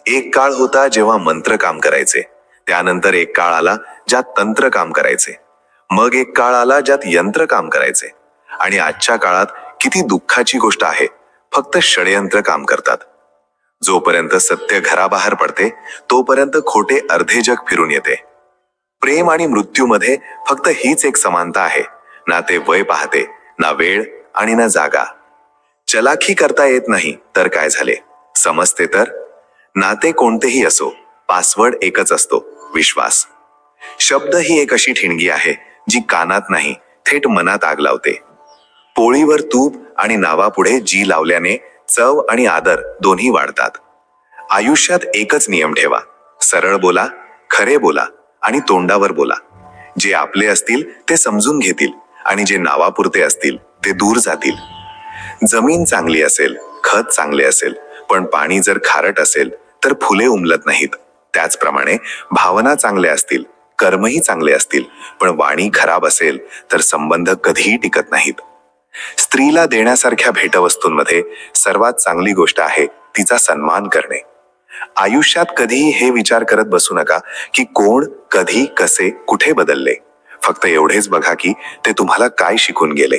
एक काळ होता जेव्हा मंत्र काम करायचे, त्यानंतर एक काळ आला ज्यात तंत्र काम करायचे, मग एक काळ आला ज्यात यंत्र काम करायचे, आणि आजच्या काळात किती दुःखाची गोष्ट आहे, फक्त षडयंत्र काम करतात. जोपर्यंत सत्य घराबाहेर पडते तोपर्यंत खोटे अर्धे जग फिरून येते. प्रेम आणि मृत्यूमध्ये फक्त हीच एक समानता आहे, ना ते वय पाहते, ना वेळ आणि ना जागा. चलाखी करता येत नाही तर काय झाले, समजते तर. नाते कोणतेही असो, पासवर्ड एकच असतो, विश्वास. शब्द ही एक अशी ठिणगी आहे जी कानात नाही, थेट मनात आग लावते. पोळीवर तूप आणि नावापुढे जी लावल्याने चव आणि आदर दोन्ही वाढतात. आयुष्यात एकच नियम ठेवा, सरळ बोला, खरे बोला आणि तोंडावर बोला. जे आपले असतील ते समजून घेतील, आणि जे नावापुरते असतील ते दूर जातील. जमीन चांगली असेल, खत चांगले असेल, पण पाणी जर खारट असेल तर फुले उमलत नाहीत. त्याचप्रमाणे भावना चांगल्या असतील, कर्मही चांगले असतील, पण वाणी खराब असेल तर संबंध कधीही टिकत नाहीत. स्त्रीला देण्यासारख्या भेटवस्तूंमध्ये सर्वात चांगली गोष्ट आहे तिचा सन्मान करणे. आयुष्यात कधीही हे विचार करत बसू नका की कोण, कधी, कसे, कुठे बदलले. फक्त एवढेच बघा की ते तुम्हाला काय शिकून गेले.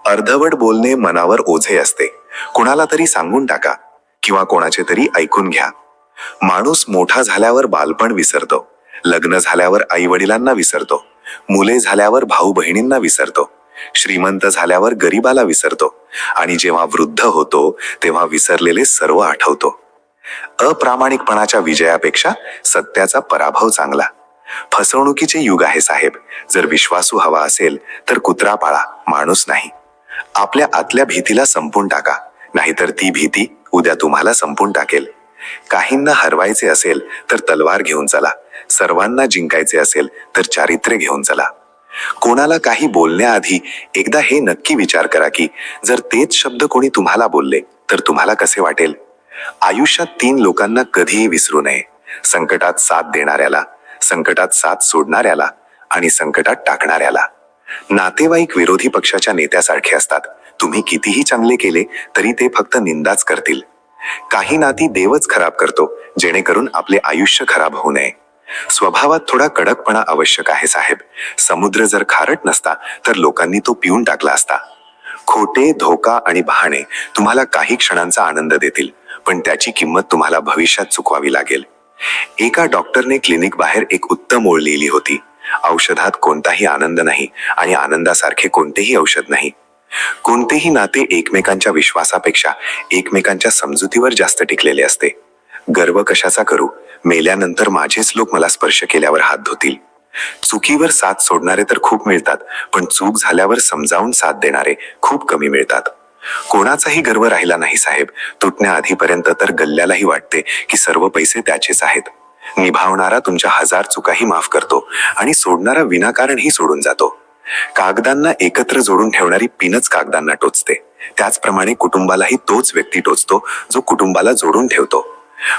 अर्धवट बोलणे मनावर ओझे असते. कुणाला तरी सांगून टाका किंवा कोणाचे तरी ऐकून घ्या. माणूस मोठा झाल्यावर बालपण विसरतो, लग्न झाल्यावर आई वडिलांना विसरतो, मुले झाल्यावर भाऊ बहिणींना विसरतो, श्रीमंत झाल्यावर गरिबाला विसरतो, आणि जेव्हा वृद्ध होतो तेव्हा विसरलेले सर्व आठवतो. अप्रामाणिकपणाच्या विजयापेक्षा सत्याचा पराभव चांगला. फसवणुकीचे युग आहे साहेब. जर विश्वासू हवा असेल तर कुत्रा पाळा, माणूस नाही. आपल्या आतल्या भीतीला संपून टाका, नाहीतर ती भीती उद्या तुम्हाला संपून टाकेल. काहींना हरवायचे असेल तर तलवार घेऊन चला, सर्वांना जिंकायचे असेल तर चारित्र्य घेऊन चला. कोणाला काही बोलण्याआधी एकदा हे नक्की विचार करा की जर तेच शब्द कोणी तुम्हाला बोलले तर तुम्हाला कसे वाटेल. आयुष्यात 3 लोकांना कधीही विसरू नये: संकटात साथ देणाऱ्याला, संकटात साथ सोडणाऱ्याला आणि संकटात टाकणाऱ्याला. नातेवाईक विरोधी पक्षाच्या नेत्यासारखे असतात. तुम्ही कितीही चांगले केले तरी ते फक्त निंदाच करतील. काही नाती देवच खराब करतो जेणेकरून आपले आयुष्य खराब होऊ नये. स्वभावात थोडा कडकपणा आवश्यक आहे साहेब. समुद्र जर खारट नसता तर लोकांनी तो पिऊन टाकला असता. खोटे, धोका आणि बहाणे तुम्हाला काही क्षणांचा आनंद देतील, पण त्याची किंमत तुम्हाला भविष्यात चुकवावी लागेल. एका डॉक्टरने क्लिनिक बाहेर एक उत्तम ओळ लिहिली होती: औषधात कोणताही आनंद नाही आणि आनंदासारखे कोणतेही औषध नाही. कोणतेही नाते एकमेकांच्या विश्वासापेक्षा एकमेकांच्या समजुतीवर जास्त टिकलेले असते. गर्व कशाचा करू, मेल्यानंतर माझेच लोक मला स्पर्श केल्यावर हात धुतील. चुकीवर साथ सोडणारे तर खूप मिळतात, पण चूक झाल्यावर समजावून साथ देणारे खूप कमी मिळतात. कोणाचाही गर्व राहिला नाही साहेब. तुटण्याआधीपर्यंत तर गल्ल्यालाही वाटते की सर्व पैसे त्याचेच आहेत. निभावणारा तुमच्या 1000 चुकाही माफ करतो आणि सोडणारा विनाकारणही सोडून जातो. कागदांना एकत्र जोडून ठेवणारी पिनच कागदांना टोचते. त्याचप्रमाणे कुटुंबालाही तोच व्यक्ती टोचतो जो कुटुंबाला जोडून ठेवतो.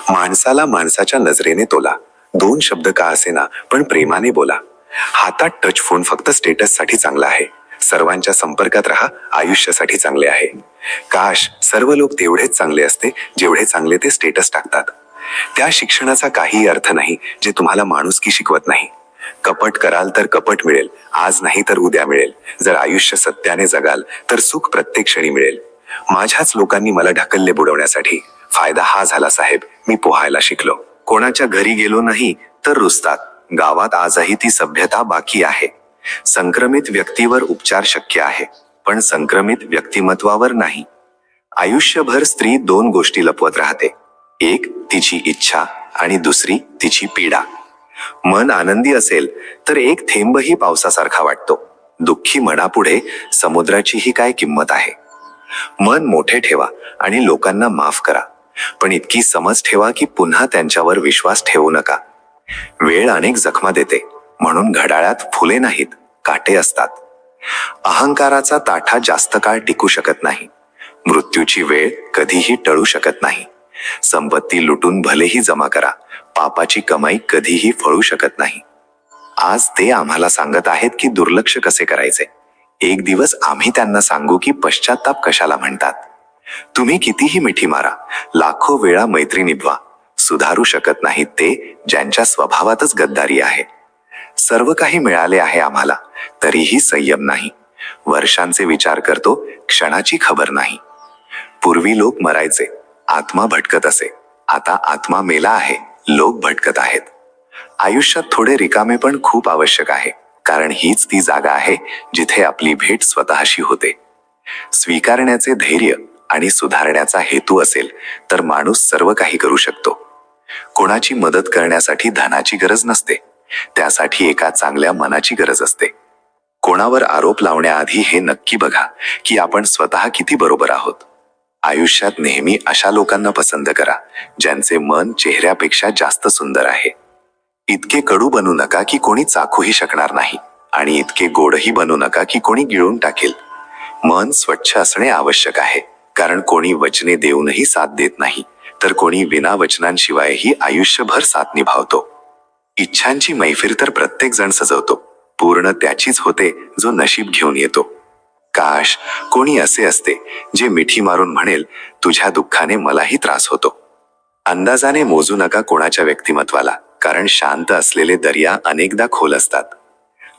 माणसाला माणसाच्या नजरेने तोला. 2 शब्द का असेना पण प्रेमाने बोला. हातात टच फोन फक्त स्टेटससाठी चांगला आहे. सर्वांच्या संपर्कात राहा, आयुष्यासाठी चांगले आहे. काश सर्व लोक तेवढेच चांगले असते जेवढे चांगले ते स्टेटस टाकतात. त्या शिक्षणाचा काही अर्थ नाही जे तुम्हाला माणुसकी शिकवत नाही. कपट कराल तर कपट मिळेल, आज नाही तर उद्या मिळेल. जर आयुष्य सत्याने जगाल तर सुख प्रत्येक क्षणी मिळेल. माझ्याच लोकांनी मला ढकलले बुडवण्यासाठी. फायदा हा झाला साहेब, मी पोहायला शिकलो. कोणाच्या घरी गेलो नाही तर रुसतात. गावात आजही ती सभ्यता बाकी आहे. संक्रमित व्यक्तीवर उपचार शक्य आहे, पण संक्रमित व्यक्तिमत्वावर नाही. आयुष्यभर स्त्री 2 गोष्टी लपवत राहते. एक तिची इच्छा आणि दुसरी तिची पीडा. मन आनंदी असेल तर एक थेंबही पावसासारखा वाटतो. दुःखी मनापुढे समुद्राचीही काय किंमत आहे. मन मोठे ठेवा आणि लोकांना माफ करा, पण इतकी समज ठेवा की पुन्हा त्यांच्यावर विश्वास ठेवू नका. वेळ अनेक जखमा देते, म्हणून घड्याळात फुले नाहीत, काटे असतात. अहंकाराचा ताठा जास्त काळ टिकू शकत नाही. मृत्यूची वेळ कधीही टळू शकत नाही. संपत्ती लुटून भलेही जमा करा, पापाची कमाई कधीही फळू शकत नाही. आज ते आम्हाला सांगत आहेत की दुर्लक्ष कसे करायचे. एक दिवस आम्ही त्यांना सांगू की पश्चाताप कशाला म्हणतात. तुम्ही कितीही मिठी मारा, लाखो वेळा मैत्री निभवा, सुधारू शकत नाहीत ते ज्यांच्या स्वभावातच गद्दारी आहे. सर्व काही मिळाले आहे आम्हाला, तरीही संयम नाही. वर्षांचे विचार करतो, क्षणाची खबर नाही. पूर्वी लोक मरायचे, आत्मा भटकत असे. आता आत्मा मेला आहे, लोक भटकत आहेत. आयुष्यात थोडे रिकामे पण खूप आवश्यक आहे, कारण हीच ती जागा आहे जिथे आपली भेट स्वतःशी होते. स्वीकारण्याचे धैर्य आणि सुधारण्याचा हेतू असेल तर माणूस सर्व काही करू शकतो. कोणाची मदत करण्यासाठी धनाची गरज नसते, त्यासाठी एका चांगल्या मनाची गरज असते. कोणावर आरोप लावण्याआधी हे नक्की बघा की आपण स्वतः किती बरोबर आहोत. आयुष्यात नेहमी अशा लोकांना पसंत करा ज्यांचे मन चेहऱ्यापेक्षा जास्त सुंदर आहे. इतके कडू बनू नका की कोणी चाखूही शकणार नाही, आणि इतके गोडही बनू नका की कोणी गिळून टाकेल. मन स्वच्छ असणे आवश्यक आहे, कारण कोणी वचने देऊनही साथ देत नाही, तर कोणी विना वचनांशिवायही आयुष्यभर साथ निभावतो. इच्छांची मैफिल तर प्रत्येक जण सजवतो, पूर्ण त्याचीच होते जो नशीब घेऊन येतो. काश कोणी असे असते जे मिठी मारून म्हणेल, तुझ्या दुःखाने मलाही त्रास होतो. अंदाजाने मोजू नका कोणाच्या व्यक्तिमत्वाला, कारण शांत असलेले दर्या अनेकदा खोल असतात.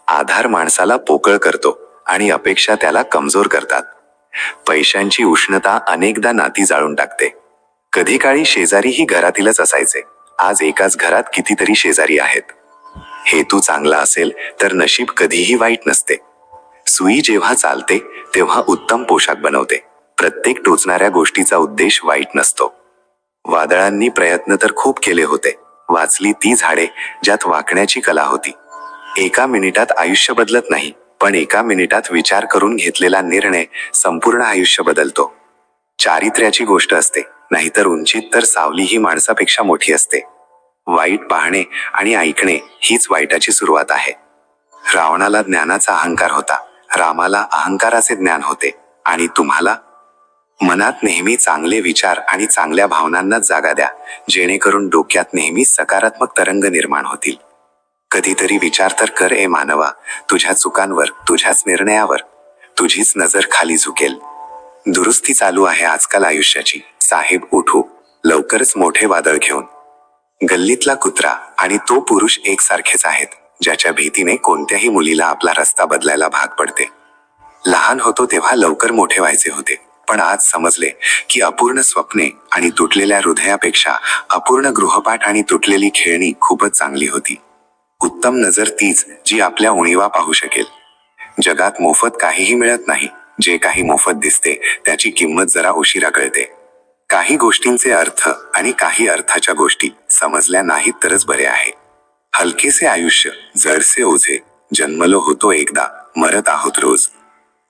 आधार माणसाला पोकळ करतो आणि अपेक्षा त्याला कमजोर करतात. पैशांची उष्णता अनेकदा नाती जाळून टाकते. कधी काळी शेजारीही घरातीलच असायचे, आज एकाच घरात कितीतरी शेजारी आहेत. हेतू चांगला असेल तर नशीब कधीही वाईट नसते. सुई जेव्हा चालते तेव्हा उत्तम पोशाख बनवते. प्रत्येक टोचणाऱ्या गोष्टीचा उद्देश वाईट नसतो. वादळांनी प्रयत्न तर खूप केले होते, वाचली ती झाडे ज्यात वाकण्याची कला होती. एका मिनिटात आयुष्य बदलत नाही, पण एका मिनिटात विचार करून घेतलेला निर्णय संपूर्ण आयुष्य बदलतो. चारित्र्याची गोष्ट असते, नाहीतर उंचीत तर सावली ही माणसापेक्षा मोठी असते. वाईट पाहणे आणि ऐकणे हीच वाईटाची सुरुवात आहे. रावणाला ज्ञानाचा अहंकार होता, रामाला अहंकाराचे ज्ञान होते. आणि तुम्हाला? मनात नेहमी चांगले विचार आणि चांगल्या भावनांनाच जागा द्या, जेणेकरून डोक्यात नेहमी सकारात्मक तरंग निर्माण होतील. कधीतरी विचार तर कर ए मानवा, तुझ्या चुकांवर, तुझ्याच निर्णयावर. तुझीच नजर खाली झुकेल. दुरुस्ती चालू आहे आजकाल आयुष्याची. साहेब उठू, लवकरच मोठे वादळ घेऊन. गल्लीतला कुत्रा आणि तो पुरुष एकसारखेच आहेत, ज्याच्या भीतीने कोणत्याही मुलीला आपला रस्ता बदलायला भाग पडते. लहान होतो तेव्हा लवकर मोठे व्हायचे होते, पण आज समजले की अपूर्ण स्वप्ने आणि तुटलेल्या हृदयापेक्षा अपूर्ण गृहपाठ आणि तुटलेली खेळणी खूपच चांगली होती. उत्तम नजर तीच जी आपल्या उणीवा पाहू शकेल. जगात मोफत काहीही मिळत नाही, जे काही मोफत दिसते त्याची किंमत जरा उशिरा कळते. काही गोष्टींचे अर्थ आणि काही अर्थाच्या गोष्टी समजल्या नाहीत तरच बरे आहे. हलकेसे आयुष्य जडसे ओझे, जन्मलो होतो एकदा, मरत आहोत रोज.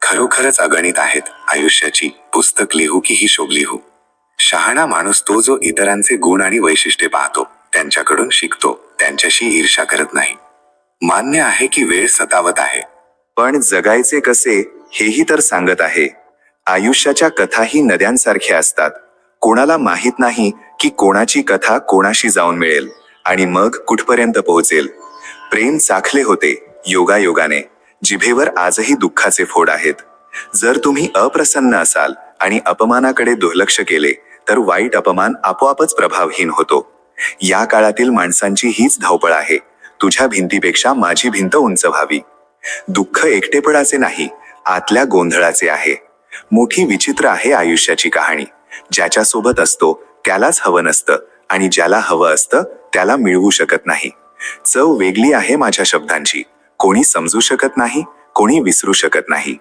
खरोखरच अगणित आहेत आयुष्याची पुस्तक लिहू की हिशोब लिहू. शहाणा माणूस तो जो इतरांचे गुण आणि वैशिष्ट्ये पाहतो, त्यांच्याकडून शिकतो, त्यांच्याशी ईर्ष्या करत नाही. मान्य आहे की वेळ सतावत आहे, पण जगायचे कसे हेही तर सांगत आहे. आयुष्याच्या कथाही नद्यांसारख्या असतात. कोणाला माहीत नाही की कोणाची कथा कोणाशी जाऊन मिळेल आणि मग कुठपर्यंत पोहोचेल. प्रेम चाखले होते योगायोगाने, जिभेवर आजही दुःखाचे फोड आहेत. जर तुम्ही अप्रसन्न असाल आणि अपमानाकडे दुर्लक्ष केले तर वाईट अपमान आपोआपच प्रभावहीन होतो. या काळातील माणसांची हीच धावपळ आहे, तुझ्या भिंतीपेक्षा माझी भिंत उंच व्हावी. दुःख एकटेपणाचे नाही, आतल्या गोंधळाचे आहे. मोठी विचित्र आहे आयुष्याची कहाणी. ज्याच्यासोबत असतो त्यालाच हवं नसतं आणि ज्याला हवं असतं त्याला मिळवू शकत नाही. चव वेगळी आहे माझ्या शब्दांची. कोणी समजू शकत नाही, कोणी विसरू शकत नाही.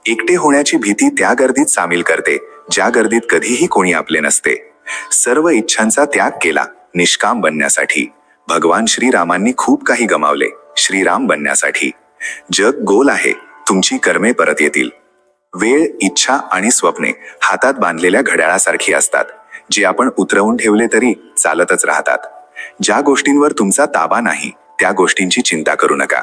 एकटे होण्याची भीती त्या गर्दीत सामील करते ज्या गर्दीत कधीही कोणी आपले नसते. सर्व इच्छांचा त्याग केला निष्काम बनण्यासाठी. भगवान श्रीरामांनी खूप काही गमावले श्रीराम बनण्यासाठी. जग गोल आहे, तुमची कर्मे परत येतील. वेळ, इच्छा आणि स्वप्ने हातात बांधलेल्या घड्याळासारखी असतात, जे आपण उतरवून ठेवले तरी चालतच राहतात. ज्या गोष्टींवर तुमचा ताबा नाही त्या गोष्टींची चिंता करू नका.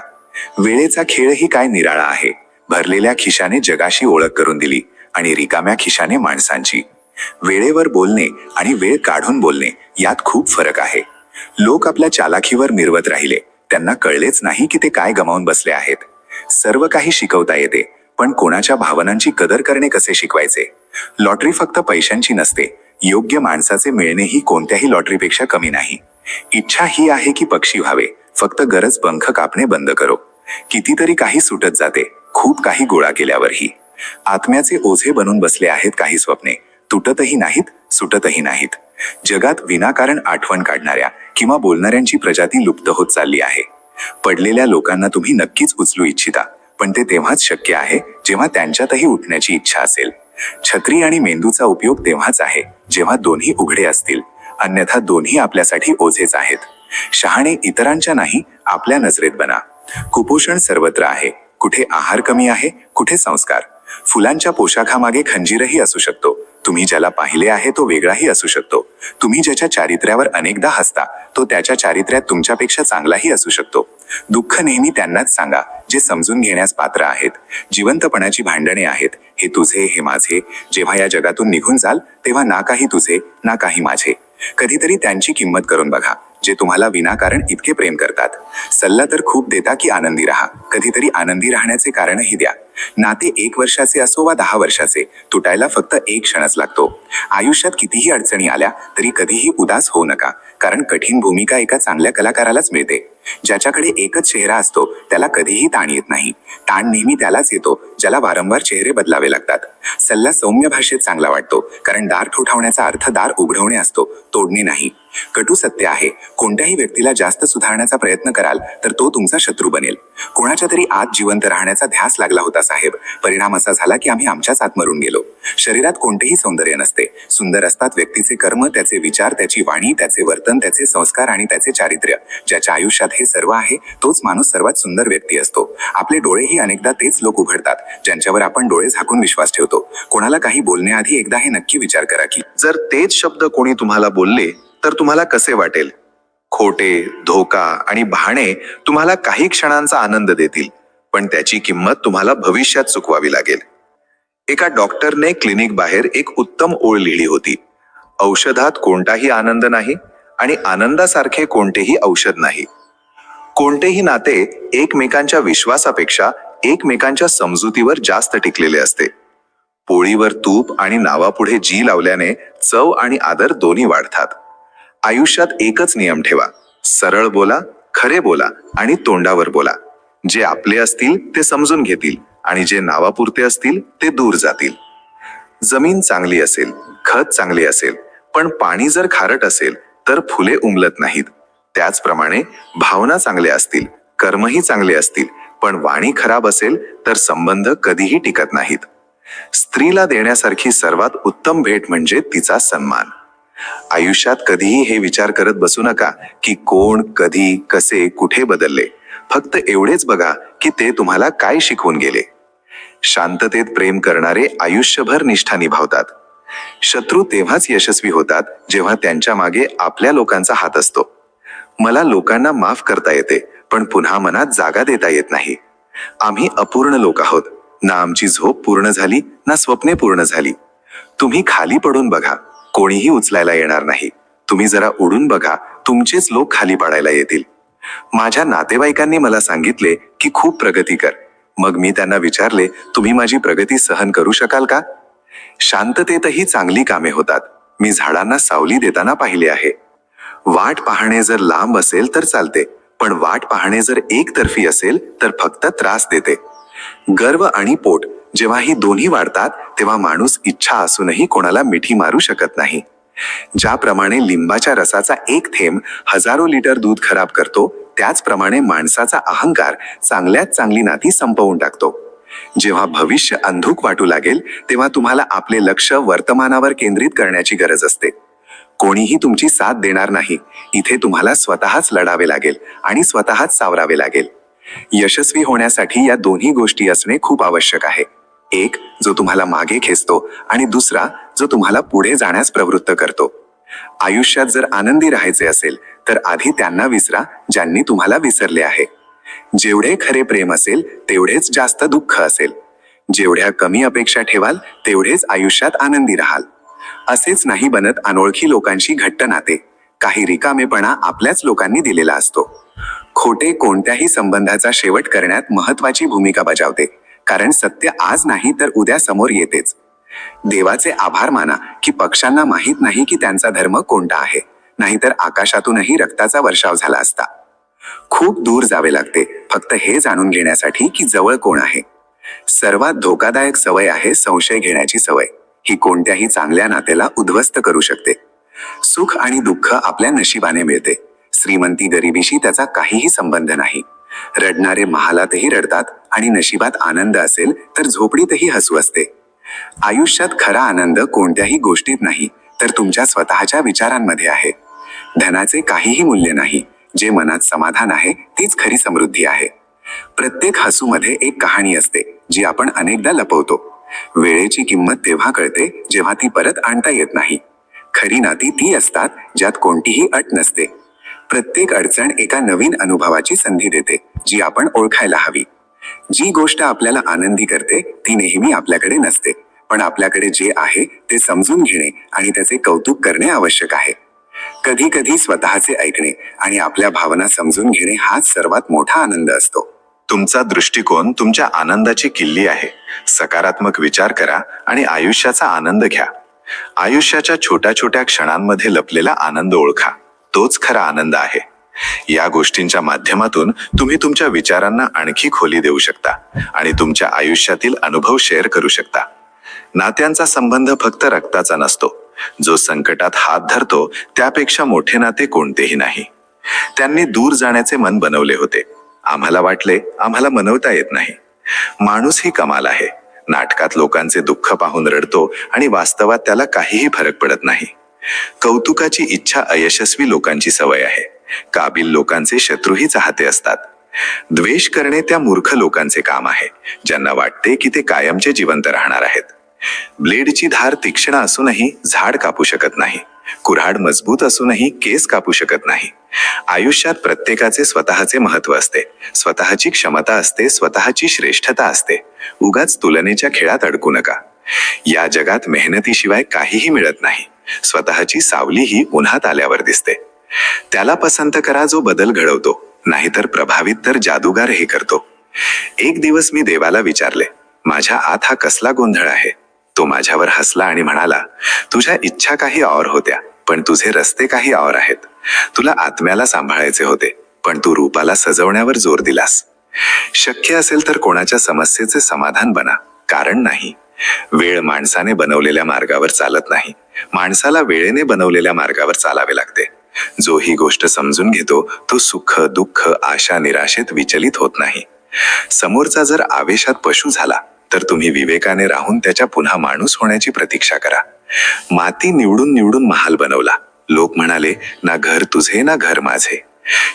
वेळेचा खेळही काय निराळा आहे. भरलेल्या खिशाने जगाशी ओळख करून दिली आणि रिकाम्या खिशाने माणसांची. वेळेवर बोलणे आणि वेळ काढून बोलणे यात खूप फरक आहे. लोक आपल्या चालाखीवर मिरवत राहिले, त्यांना कळलेच नाही की ते काय गमावून बसले आहेत. सर्व काही शिकवता येते, पण कोणाच्या भावनांची कदर करणे कसे शिकवायचे. लॉटरी फक्त पैशांची नसते, योग्य माणसाचे मिळणेही कोणत्याही लॉटरीपेक्षा कमी नाही. इच्छा ही आहे की पक्षी व्हावे, फक्त गरज पंख कापणे बंद करो. कितीतरी काही सुटत जाते, खूप काही गोळा केल्यावरही. आत्म्याचे ओझे बनून बसले आहेत काही स्वप्ने, तुटतही नाहीत, सुटतही नाहीत. जगात विनाकारण आठवण काढणाऱ्या किंवा बोलणाऱ्यांची प्रजाती लुप्त होत चालली आहे. पडलेल्या लोकांना तुम्ही नक्कीच उचलू इच्छिता, पण ते तेव्हाच शक्य आहे जेव्हा त्यांच्यातही उठण्याची इच्छा असेल. छत्री आणि मेंदूचा उपयोग तेव्हाच आहे जेव्हा दोन्ही उघडे असतील, अन्यथा दोन्ही आपल्यासाठी ओझेच आहेत. शहाणे इतरांच्या नाही, आपल्या नजरेत बना. कुपोषण सर्वत्र आहे, कुठे आहार कमी आहे, कुठे संस्कार. फुलांच्या पोशाखामागे खंजीरही असू शकतो. तुम्ही ज्याला पाहिले आहे तो वेगळाही असू शकतो. तुम्ही ज्याच्या चारित्र्यावर अनेकदा हसता तो त्याच्या चारित्र्यात तुमच्यापेक्षा चांगलाही असू शकतो. दुःख नेहमी त्यांनाच सांगा जे समजून घेण्यास पात्र आहेत. जिवंतपणाची भांडणे आहेत, हे तुझे, हे माझे. जेव्हा या जगातून निघून जाल तेव्हा ना काही तुझे ना काही माझे. कधीतरी त्यांची किंमत करून बघा जे तुम्हाला विनाकारण इतके प्रेम करतात. सल्ला तर खूप देता की आनंदी राहा, कधीतरी आनंदी राहण्याचे कारणही द्या. नाते 1 वर्षाचे असो वा 10 वर्षाचे, तुटायला फक्त एक क्षणच लागतो. आयुष्यात कितीही अडचणी आल्या तरी कधीही उदास होऊ नका, कारण कठीण भूमिका एका चांगल्या कलाकारालाच मिळते. ज्याच्याकडे एकच चेहरा असतो त्याला कधीही ताण येत नाही. ताण नेहमी त्यालाच येतो ज्याला वारंवार चेहरे बदलावे लागतात. सल्ला सौम्य भाषेत चांगला वाटतो, कारण दार ठोठावण्याचा अर्थ दार उघडवणे असतो, तोडणे नाही. कटू सत्य आहे, कोणत्याही व्यक्तीला जास्त सुधारण्याचा प्रयत्न कराल तर तो तुमचा शत्रू बनेल. कोणाच्या तरी आत जिवंत राहण्याचा ध्यास लागला होता साहेब. परिणाम असा झाला की आम्ही आमच्याच आत मरून गेलो. शरीरात कोणतेही सौंदर्य नसते, सुंदर असतात व्यक्तीचे कर्म, त्याचे विचार, त्याची वाणी, त्याचे वर्तन, त्याचे संस्कार आणि त्याचे चारित्र्य. ज्याच्या आयुष्यात हे सर्व आहे तोच माणूस सर्वात सुंदर व्यक्ती असतो. आपले डोळेही अनेकदा तेच लोक उघडतात ज्यांच्यावर आपण डोळे झाकून विश्वास ठेवतो. कोणाला काही बोलण्याआधी एकदा हे नक्की विचार करा की जर तेच शब्द कोणी तुम्हाला बोलले तर तुम्हाला कसे वाटेल. खोटे, धोका आणि बहाणे तुम्हाला काही क्षणांचा आनंद देतील, पण त्याची किंमत तुम्हाला भविष्यात चुकवावी लागेल. एका डॉक्टरने क्लिनिक बाहेर एक उत्तम ओळ लिहिली होती. औषधात कोणताही आनंद नाही आणि आनंदासारखे कोणतेही औषध नाही. कोणतेही नाते एकमेकांच्या विश्वासापेक्षा एकमेकांच्या समजुतीवर जास्त टिकलेले असते. पोळीवर तूप आणि नावापुढे जी लावल्याने चव आणि आदर दोन्ही वाढतात. आयुष्यात एकच नियम ठेवा, सरळ बोला, खरे बोला आणि तोंडावर बोला. जे आपले असतील ते समजून घेतील आणि जे नावापुरते असतील ते दूर जातील. जमीन चांगली असेल, खत चांगले असेल, पण पाणी जर खारट असेल तर फुले उमलत नाहीत. त्याचप्रमाणे भावना चांगल्या असतील, कर्मही चांगले असतील, पण वाणी खराब असेल तर संबंध कधीही टिकत नाहीत. स्त्रीला देण्यासारखी सर्वात उत्तम भेट म्हणजे तिचा सन्मान. आयुष्यात कधीही हे विचार करत बसू नका की कोण, कधी, कसे, कुठे बदलले. फक्त एवढेच बघा की ते तुम्हाला काय शिकवून गेले. शांततेत प्रेम करणारे आयुष्यभर निष्ठा निभावतात. शत्रू तेव्हाच यशस्वी होतात जेव्हा त्यांच्या मागे आपल्या लोकांचा हात असतो. मला लोकांना माफ करता येते, पण पुन्हा मनात जागा देता येत नाही. आम्ही अपूर्ण लोक आहोत. ना आमची झोप पूर्ण झाली, ना स्वप्ने पूर्ण झाली. तुम्ही खाली पडून बघा, कोणीही उचलायला येणार नाही. तुम्ही जरा उडून बघा, तुमचेच लोक खाली पाडायला येतील. माझ्या नातेवाईकांनी मला सांगितले की खूप प्रगती कर. मग मी त्यांना विचारले, तुम्ही माझी प्रगती सहन करू शकाल का? शांततेतही चांगली कामे होतात. मी झाडांना सावली देताना पाहिले आहे. वाट पाहणे जर लांब असेल तर चालते, पण वाट पाहणे जर एकतर्फी असेल तर फक्त त्रास देते. गर्व आणि पोट जेव्हा ही दोन्ही वाढतात तेव्हा माणूस इच्छा असूनही कोणाला मिठी मारू शकत नाही. ज्याप्रमाणे लिंबाच्या रसाचा एक थेंब हजारो लिटर दूध खराब करतो, त्याचप्रमाणे माणसाचा अहंकार चांगल्यात चांगली नाती संपवून टाकतो. जेव्हा भविष्य अंधुक वाटू लागेल तेव्हा तुम्हाला आपले लक्ष वर्तमानावर केंद्रित करण्याची गरज असते. कोणीही तुमची साथ देणार नाही. इथे तुम्हाला स्वतःच लढावे लागेल आणि स्वतःच सावरावे लागेल. यशस्वी होण्यासाठी या दोन्ही गोष्टी असणे खूप आवश्यक आहे. एक जो तुम्हाला मागे खेचतो आणि दुसरा जो तुम्हाला पुढे जाण्यास प्रवृत्त करतो. आयुष्यात जर आनंदी राहायचे असेल तर आधी त्यांना विसरा ज्यांनी तुम्हाला विसरले आहे. जेवढे खरे प्रेम असेल तेवढेच जास्त दुःख असेल. जेवढ्या कमी अपेक्षा ठेवाल तेवढेच आयुष्यात आनंदी राहाल. असेच नाही बनत अनोळखी लोकांशी घट्ट नाते. काही रिकामेपणा आपल्याच लोकांनी दिलेला असतो. खोटे कोणत्याही संबंधाचा शेवट करण्यात महत्वाची भूमिका बजावते, कारण सत्य आज नाही तर उद्या समोर येतेच. देवाचे आभार माना की पक्ष्यांना माहीत नाही की त्यांचा धर्म कोणता आहे, नाहीतर आकाशातूनही रक्ताचा वर्षाव झाला असता. खूप दूर जावे लागते फक्त हे जाणून घेण्यासाठी की जवळ कोण आहे. सर्वात धोकादायक सवय आहे संशय घेण्याची सवय. ही कोणत्याही चांगल्या नात्याला उद्ध्वस्त करू शकते. सुख आणि दुःख आपल्या नशिबाने मिळते. श्रीमंती गरिबीशी त्याचा काहीही संबंध नाही. रडणारे महालातही रडतात आणि नशिबात आनंद असेल तर झोपडीतही हसू असते. आयुष्यात खरा आनंद कोणत्याही गोष्टीत नाही तर तुमच्या स्वतःच्या विचारांमध्ये आहे. धनाचे काहीही मूल्य नाही. जे मनात समाधान आहे तीच खरी समृद्धी आहे. प्रत्येक हसूमध्ये एक कहाणी असते जी आपण अनेकदा लपवतो. वेळेची किंमत तेव्हा कळते जेव्हा ती परत आणता येत नाही. खरी नाती ती असतात ज्यात कोणतीही अट नसते. प्रत्येक अडचण एका नवीन अनुभवाची संधी देते जी आपण ओळखायला हवी. जी गोष्ट आपल्याला आनंदी करते ती नेहमी आपल्याकडे नसते, पण आपल्याकडे जे आहे ते समजून घेणे आणि त्याचे कौतुक करणे आवश्यक आहे. कधी कधी स्वतःचे ऐकणे आणि आपल्या भावना समजून घेणे हाच सर्वात मोठा आनंद असतो. तुमचा दृष्टिकोन तुमच्या आनंदाची किल्ली आहे. सकारात्मक विचार करा आणि आयुष्याचा आनंद घ्या. आयुष्याच्या छोट्या छोट्या क्षणांमध्ये लपलेला आनंद ओळखा. तोच खरा आनंद आहे. या गोष्टींच्या माध्यमातून तुम्ही तुमच्या विचारांना आणखी खोली देऊ शकता आणि तुमच्या आयुष्यातील अनुभव शेअर करू शकता. नात्यांचा संबंध फक्त रक्ताचा नसतो. जो संकटात हात धरतो त्यापेक्षा मोठे नाते कोणतेही नाही. त्यांनी दूर जाण्याचे मन बनवले होते. आम्हाला वाटले आम्हाला मनवता येत नाही. माणूस ही कमाल आहे. नाटकात लोकांचे दुःख पाहून रडतो आणि वास्तवात त्याला काहीही फरक पडत नाही. कौतुकाची इच्छा अयशस्वी लोकांची सवय आहे. काबिल लोकांचे शत्रूही चाहते असतात. द्वेष करणे त्या मूर्ख लोकांचे काम आहे, ज्यांना वाटते की ते कायमचे जिवंत राहणार आहेत. ब्लेडची धार तीक्ष्ण असूनही झाड कापू शकत नाही. कुऱ्हाड मजबूत असूनही केस कापू शकत नाही. आयुष्यात प्रत्येकाचे स्वतःचे महत्व असते, स्वतःची क्षमता असते, स्वतःची श्रेष्ठता असते. उगाच तुलनेच्या खेळात अडकू नका. या जगात मेहनतीशिवाय काहीही मिळत नाही. स्वतःची सावली ही उन्हात आल्यावर दिसते. त्याला पसंत करा जो बदल घडवतो, नाहीतर प्रभावित तर जादूगार हे करतो. एक दिवस मी देवाला विचारले, माझ्या आत हा कसला गोंधळ आहे? तो माझ्यावर हसला आणि म्हणाला, तुझ्या इच्छा काही और होत्या, पण तुझे रस्ते काही और आहेत. तुला आत्म्याला सांभाळायचे होते, पण तू रूपाला सजवण्यावर जोर दिलास. शक्य असेल तर कोणाच्या समस्येचे समाधान बना, कारण नाही. वेळ माणसाने बनवलेल्या मार्गावर चालत नाही. माणसाला वेळेने बनवलेल्या मार्गावर चालावे लागते. जो ही गोष्ट समजून घेतो तो सुख, दुःख, आशा, निराशेत विचलित होत नाही. समोरचा जर आवेशात पशु झाला तर तुम्ही विवेकाने राहून त्याच्या पुन्हा माणूस होण्याची प्रतीक्षा करा. माती निवडून निवडून महाल बनवला. लोक म्हणाले, ना घर तुझे ना घर माझे.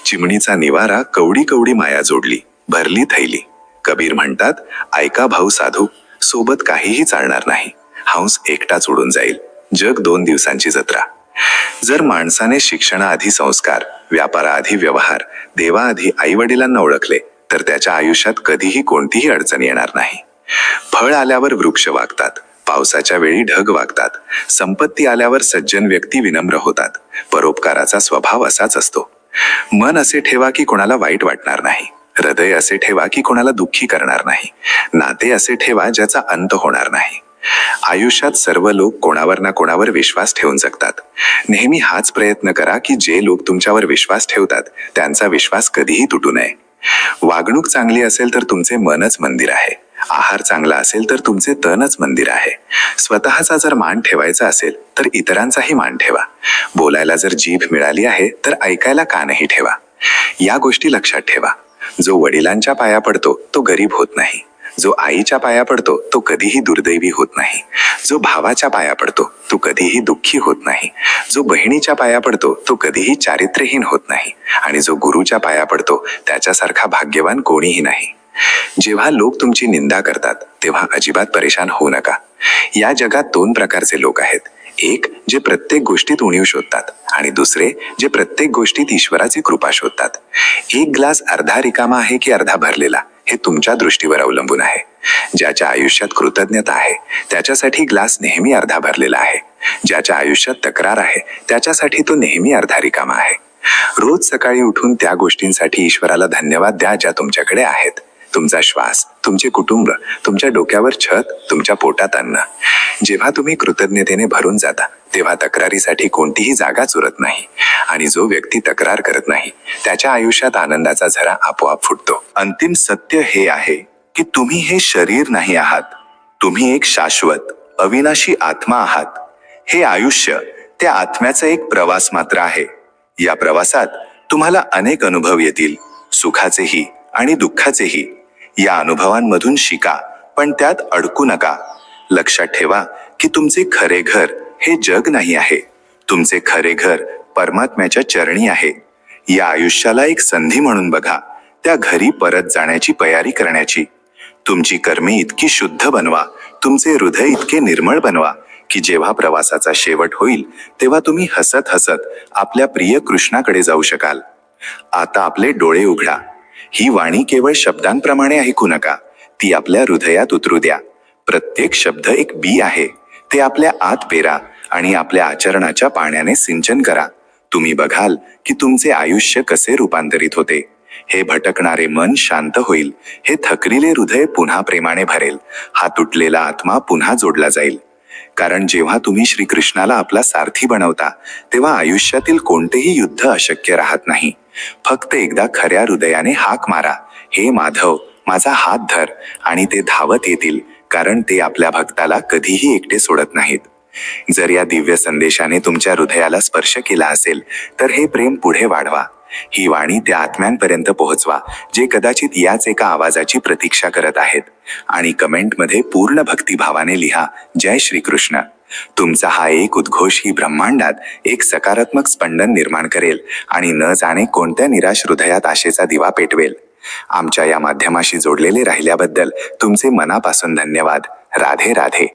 चिमणीचा निवारा कवडी कवडी माया जोडली, भरली थैली. कबीर म्हणतात, ऐका भाऊ साधू, सोबत काहीही चालणार नाही. हंस एकटाच उडून जाईल. जग 2 दिवसांची जत्रा. जर माणसाने शिक्षणाआधी संस्कार, व्यापाराआधी व्यवहार, देवाआधी आई वडिलांना ओळखले तर त्याच्या आयुष्यात कधीही कोणतीही अडचण येणार नाही. फळ आल्यावर वृक्ष वागतात, पावसाच्या वेळी ढग वागतात, संपत्ती आल्यावर सज्जन व्यक्ती विनम्र होतात. परोपकाराचा स्वभाव असाच असतो. मन असे ठेवा की कोणाला वाईट वाटणार नाही. हृदय असे ठेवा की कोणाला दुःखी करणार नाही. नाते असे ठेवा ज्याचा अंत होणार नाही. आयुष्यात सर्व लोक कोणावर ना कोणावर विश्वास ठेवून जगतात. नेहमी हाच प्रयत्न करा की जे लोक तुमच्यावर विश्वास ठेवतात त्यांचा विश्वास कधीही तुटू नये. वागणूक चांगली असेल तर तुमचे मनच मंदिर आहे. आहार चांगला असेल तर तुमचे तनच मंदिर आहे. स्वतःचा जर मान ठेवायचा असेल तर इतरांचाही मान ठेवा. बोलायला जर जीभ मिळाली आहे तर ऐकायला कानही ठेवा. या गोष्टी लक्षात ठेवा. जो वडिलांच्या पाया पडतो तो गरीब होत नाही. जो आईच्या पाया पडतो तो कधीही दुर्दैवी होत नाही. जो भावाच्या पाया पडतो तो कधीही दुःखी होत नाही. जो बहिणीच्या पाया पडतो तो कधीही चारित्र्यहीन होत नाही. आणि जो गुरुच्या पाया पडतो त्याच्यासारखा भाग्यवान कोणीही नाही. जेव्हा लोक तुमची निंदा करतात तेव्हा अजिबात परेशान होऊ नका. या जगात 2 प्रकारचे लोक आहेत. एक जे प्रत्येक गोष्टीत उणीव शोधतात आणि दुसरे जे प्रत्येक गोष्टीत ईश्वराची कृपा शोधतात. एक ग्लास अर्धा रिकामा आहे की अर्धा भरलेला हे तुमच्या दृष्टीवर अवलंबून आहे. ज्याच्या आयुष्यात कृतज्ञता आहे त्याच्यासाठी ग्लास नेहमी अर्धा भरलेला आहे. ज्याच्या आयुष्यात तक्रार आहे त्याच्यासाठी तो नेहमी अर्धा रिकामा आहे. रोज सकाळी उठून त्या गोष्टींसाठी ईश्वराला धन्यवाद द्या ज्या तुमच्याकडे आहेत. तुमचा श्वास, तुमचे कुटुंब, तुमच्या डोक्यावर छत, तुमच्या पोटात अन्न. जेव्हा तुम्ही कृतज्ञतेने भरून जाता तेव्हा तक्रारीसाठी कोणतीही जागाच उरत नाही. आणि जो व्यक्ती तक्रार करत नाही त्याच्या आयुष्यात आनंदाचा झरा आपोआप फुटतो. अंतिम सत्य हे आहे की तुम्ही हे शरीर नाही आहात. तुम्ही एक शाश्वत, अविनाशी आत्मा आहात. हे आयुष्य त्या आत्म्याचा एक प्रवास मात्र आहे. या प्रवासात तुम्हाला अनेक अनुभव येतील, सुखाचेही आणि दुःखाचेही. या अनुभवांमधून शिका, पण त्यात अडकू नका. लक्षात ठेवा की तुमचे खरे घर हे जग नाही आहे. तुमचे खरे घर परमात्म्याच्या चरणी आहे. या आयुष्याला एक संधी म्हणून बघा, त्या घरी परत जाण्याची तयारी करण्याची. तुमची कर्मे इतकी शुद्ध बनवा, तुमचे हृदय इतके निर्मळ बनवा की जेव्हा प्रवासाचा शेवट होईल तेव्हा तुम्ही हसत हसत आपल्या प्रिय कृष्णाकडे जाऊ शकाल. आता आपले डोळे उघडा. ही वाणी केवळ शब्दांप्रमाणे ऐकू नका, ती आपल्या हृदयात उतरू द्या. प्रत्येक शब्द एक बी आहे. ते आपल्या आत पेरा आणि आपल्या आचरणाच्या पाण्याने सिंचन करा. तुम्ही बघाल की तुमचे आयुष्य कसे रूपांतरित होते. हे भटकणारे मन शांत होईल. हे थकलेले हृदय पुन्हा प्रेमाने भरेल. हा तुटलेला आत्मा पुन्हा जोडला जाईल. कारण जेव्हा तुम्ही श्रीकृष्णाला आपला सारथी बनवता तेव्हा आयुष्यातील कोणतेही युद्ध अशक्य राहत नाही. फक्त एकदा खऱ्या हृदयाने हाक मारा, हे माधव, माझा हात धर, आणि ते धावत येतील. कारण ते आपल्या भक्ताला कधीही एकटे सोडत नाहीत. जर या दिव्य संदेशाने तुमच्या हृदयाला स्पर्श केला असेल तर हे प्रेम पुढे वाढवा. ही वाणी त्या आत्म्यांपर्यंत पोहोचवा जे कदाचित याच एका आवाजाची प्रतीक्षा करत आहेत. आणि कमेंटमध्ये पूर्ण भक्तिभावाने लिहा, जय श्रीकृष्ण. तुमचा हा एक उद्घोष ही ब्रह्मांडात एक सकारात्मक स्पंदन निर्माण करेल आणि न जाणे कोणत्या निराश हृदयात आशेचा दिवा पेटवेल. आमच्या या माध्यमाशी जोडलेले राहिल्याबद्दल तुमचे मनापासून धन्यवाद. राधे राधे.